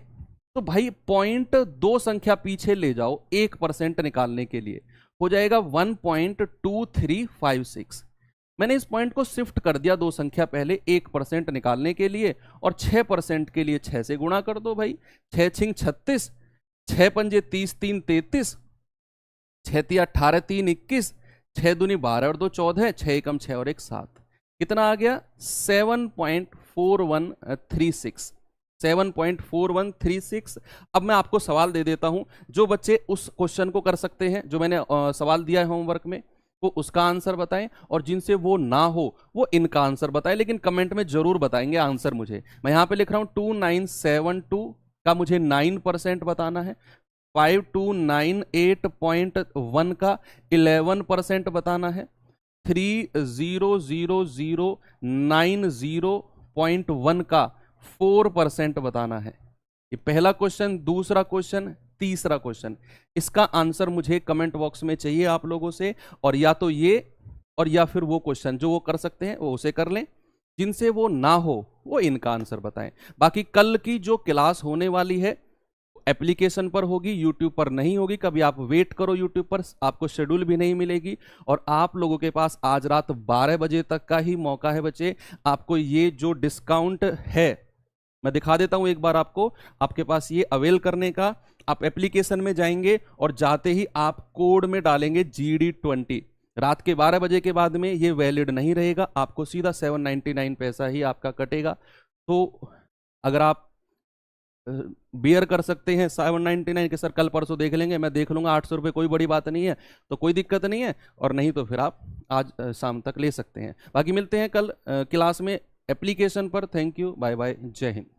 तो भाई पॉइंट 2 संख्या पीछे ले जाओ 1% निकालने के लिए, हो जाएगा 1.2356। मैंने इस पॉइंट को शिफ्ट कर दिया 2 संख्या पहले 1% निकालने के लिए, और 6% के लिए 6 से गुणा कर दो भाई। 6 छिंग 36, 6 पंजे 30, 3 33, 6 तिया 18, 3 21, 6 दूनी 12 और 2 14, 6 एकम 6 और 1 7। कितना आ गया 7.4136। 7.4136। अब मैं आपको सवाल दे देता हूं, जो बच्चे उस क्वेश्चन को कर सकते हैं जो मैंने सवाल दिया है होमवर्क में, वो उसका आंसर बताएं, और जिनसे वो ना हो वो इनका आंसर बताएं, लेकिन कमेंट में जरूर बताएंगे आंसर मुझे। मैं यहां पे लिख रहा हूं 2972 का मुझे 9% बताना है, 5298.1 का 11% बताना है, 300090.1 का 4% बताना है। ये पहला क्वेश्चन, दूसरा क्वेश्चन, तीसरा क्वेश्चन। इसका आंसर मुझे कमेंट बॉक्स में चाहिए आप लोगों से, और या तो ये और या फिर वो क्वेश्चन जो वो कर सकते हैं वो उसे कर लें, जिनसे वो ना हो वो इनका आंसर बताएं। बाकी कल की जो क्लास होने वाली है एप्लीकेशन पर होगी, यूट्यूब पर नहीं होगी। कभी आप वेट करो, यूट्यूब पर आपको शेड्यूल भी नहीं मिलेगी, और आप लोगों के पास आज रात 12 बजे तक का ही मौका है बच्चे। आपको ये जो डिस्काउंट है मैं दिखा देता हूं एक बार आपको, आपके पास ये अवेल करने का। आप एप्लीकेशन में जाएंगे और जाते ही आप कोड में डालेंगे GD20। रात के 12 बजे के बाद में ये वैलिड नहीं रहेगा, आपको सीधा 799 पैसा ही आपका कटेगा। तो अगर आप बियर कर सकते हैं 799 के, सर कल परसों देख लेंगे, मैं देख लूंगा, 800 रुपये कोई बड़ी बात नहीं है, तो कोई दिक्कत नहीं है। और नहीं तो फिर आप आज शाम तक ले सकते हैं। बाकी मिलते हैं कल क्लास में एप्लीकेशन पर। थैंक यू, बाय बाय, जय हिंद।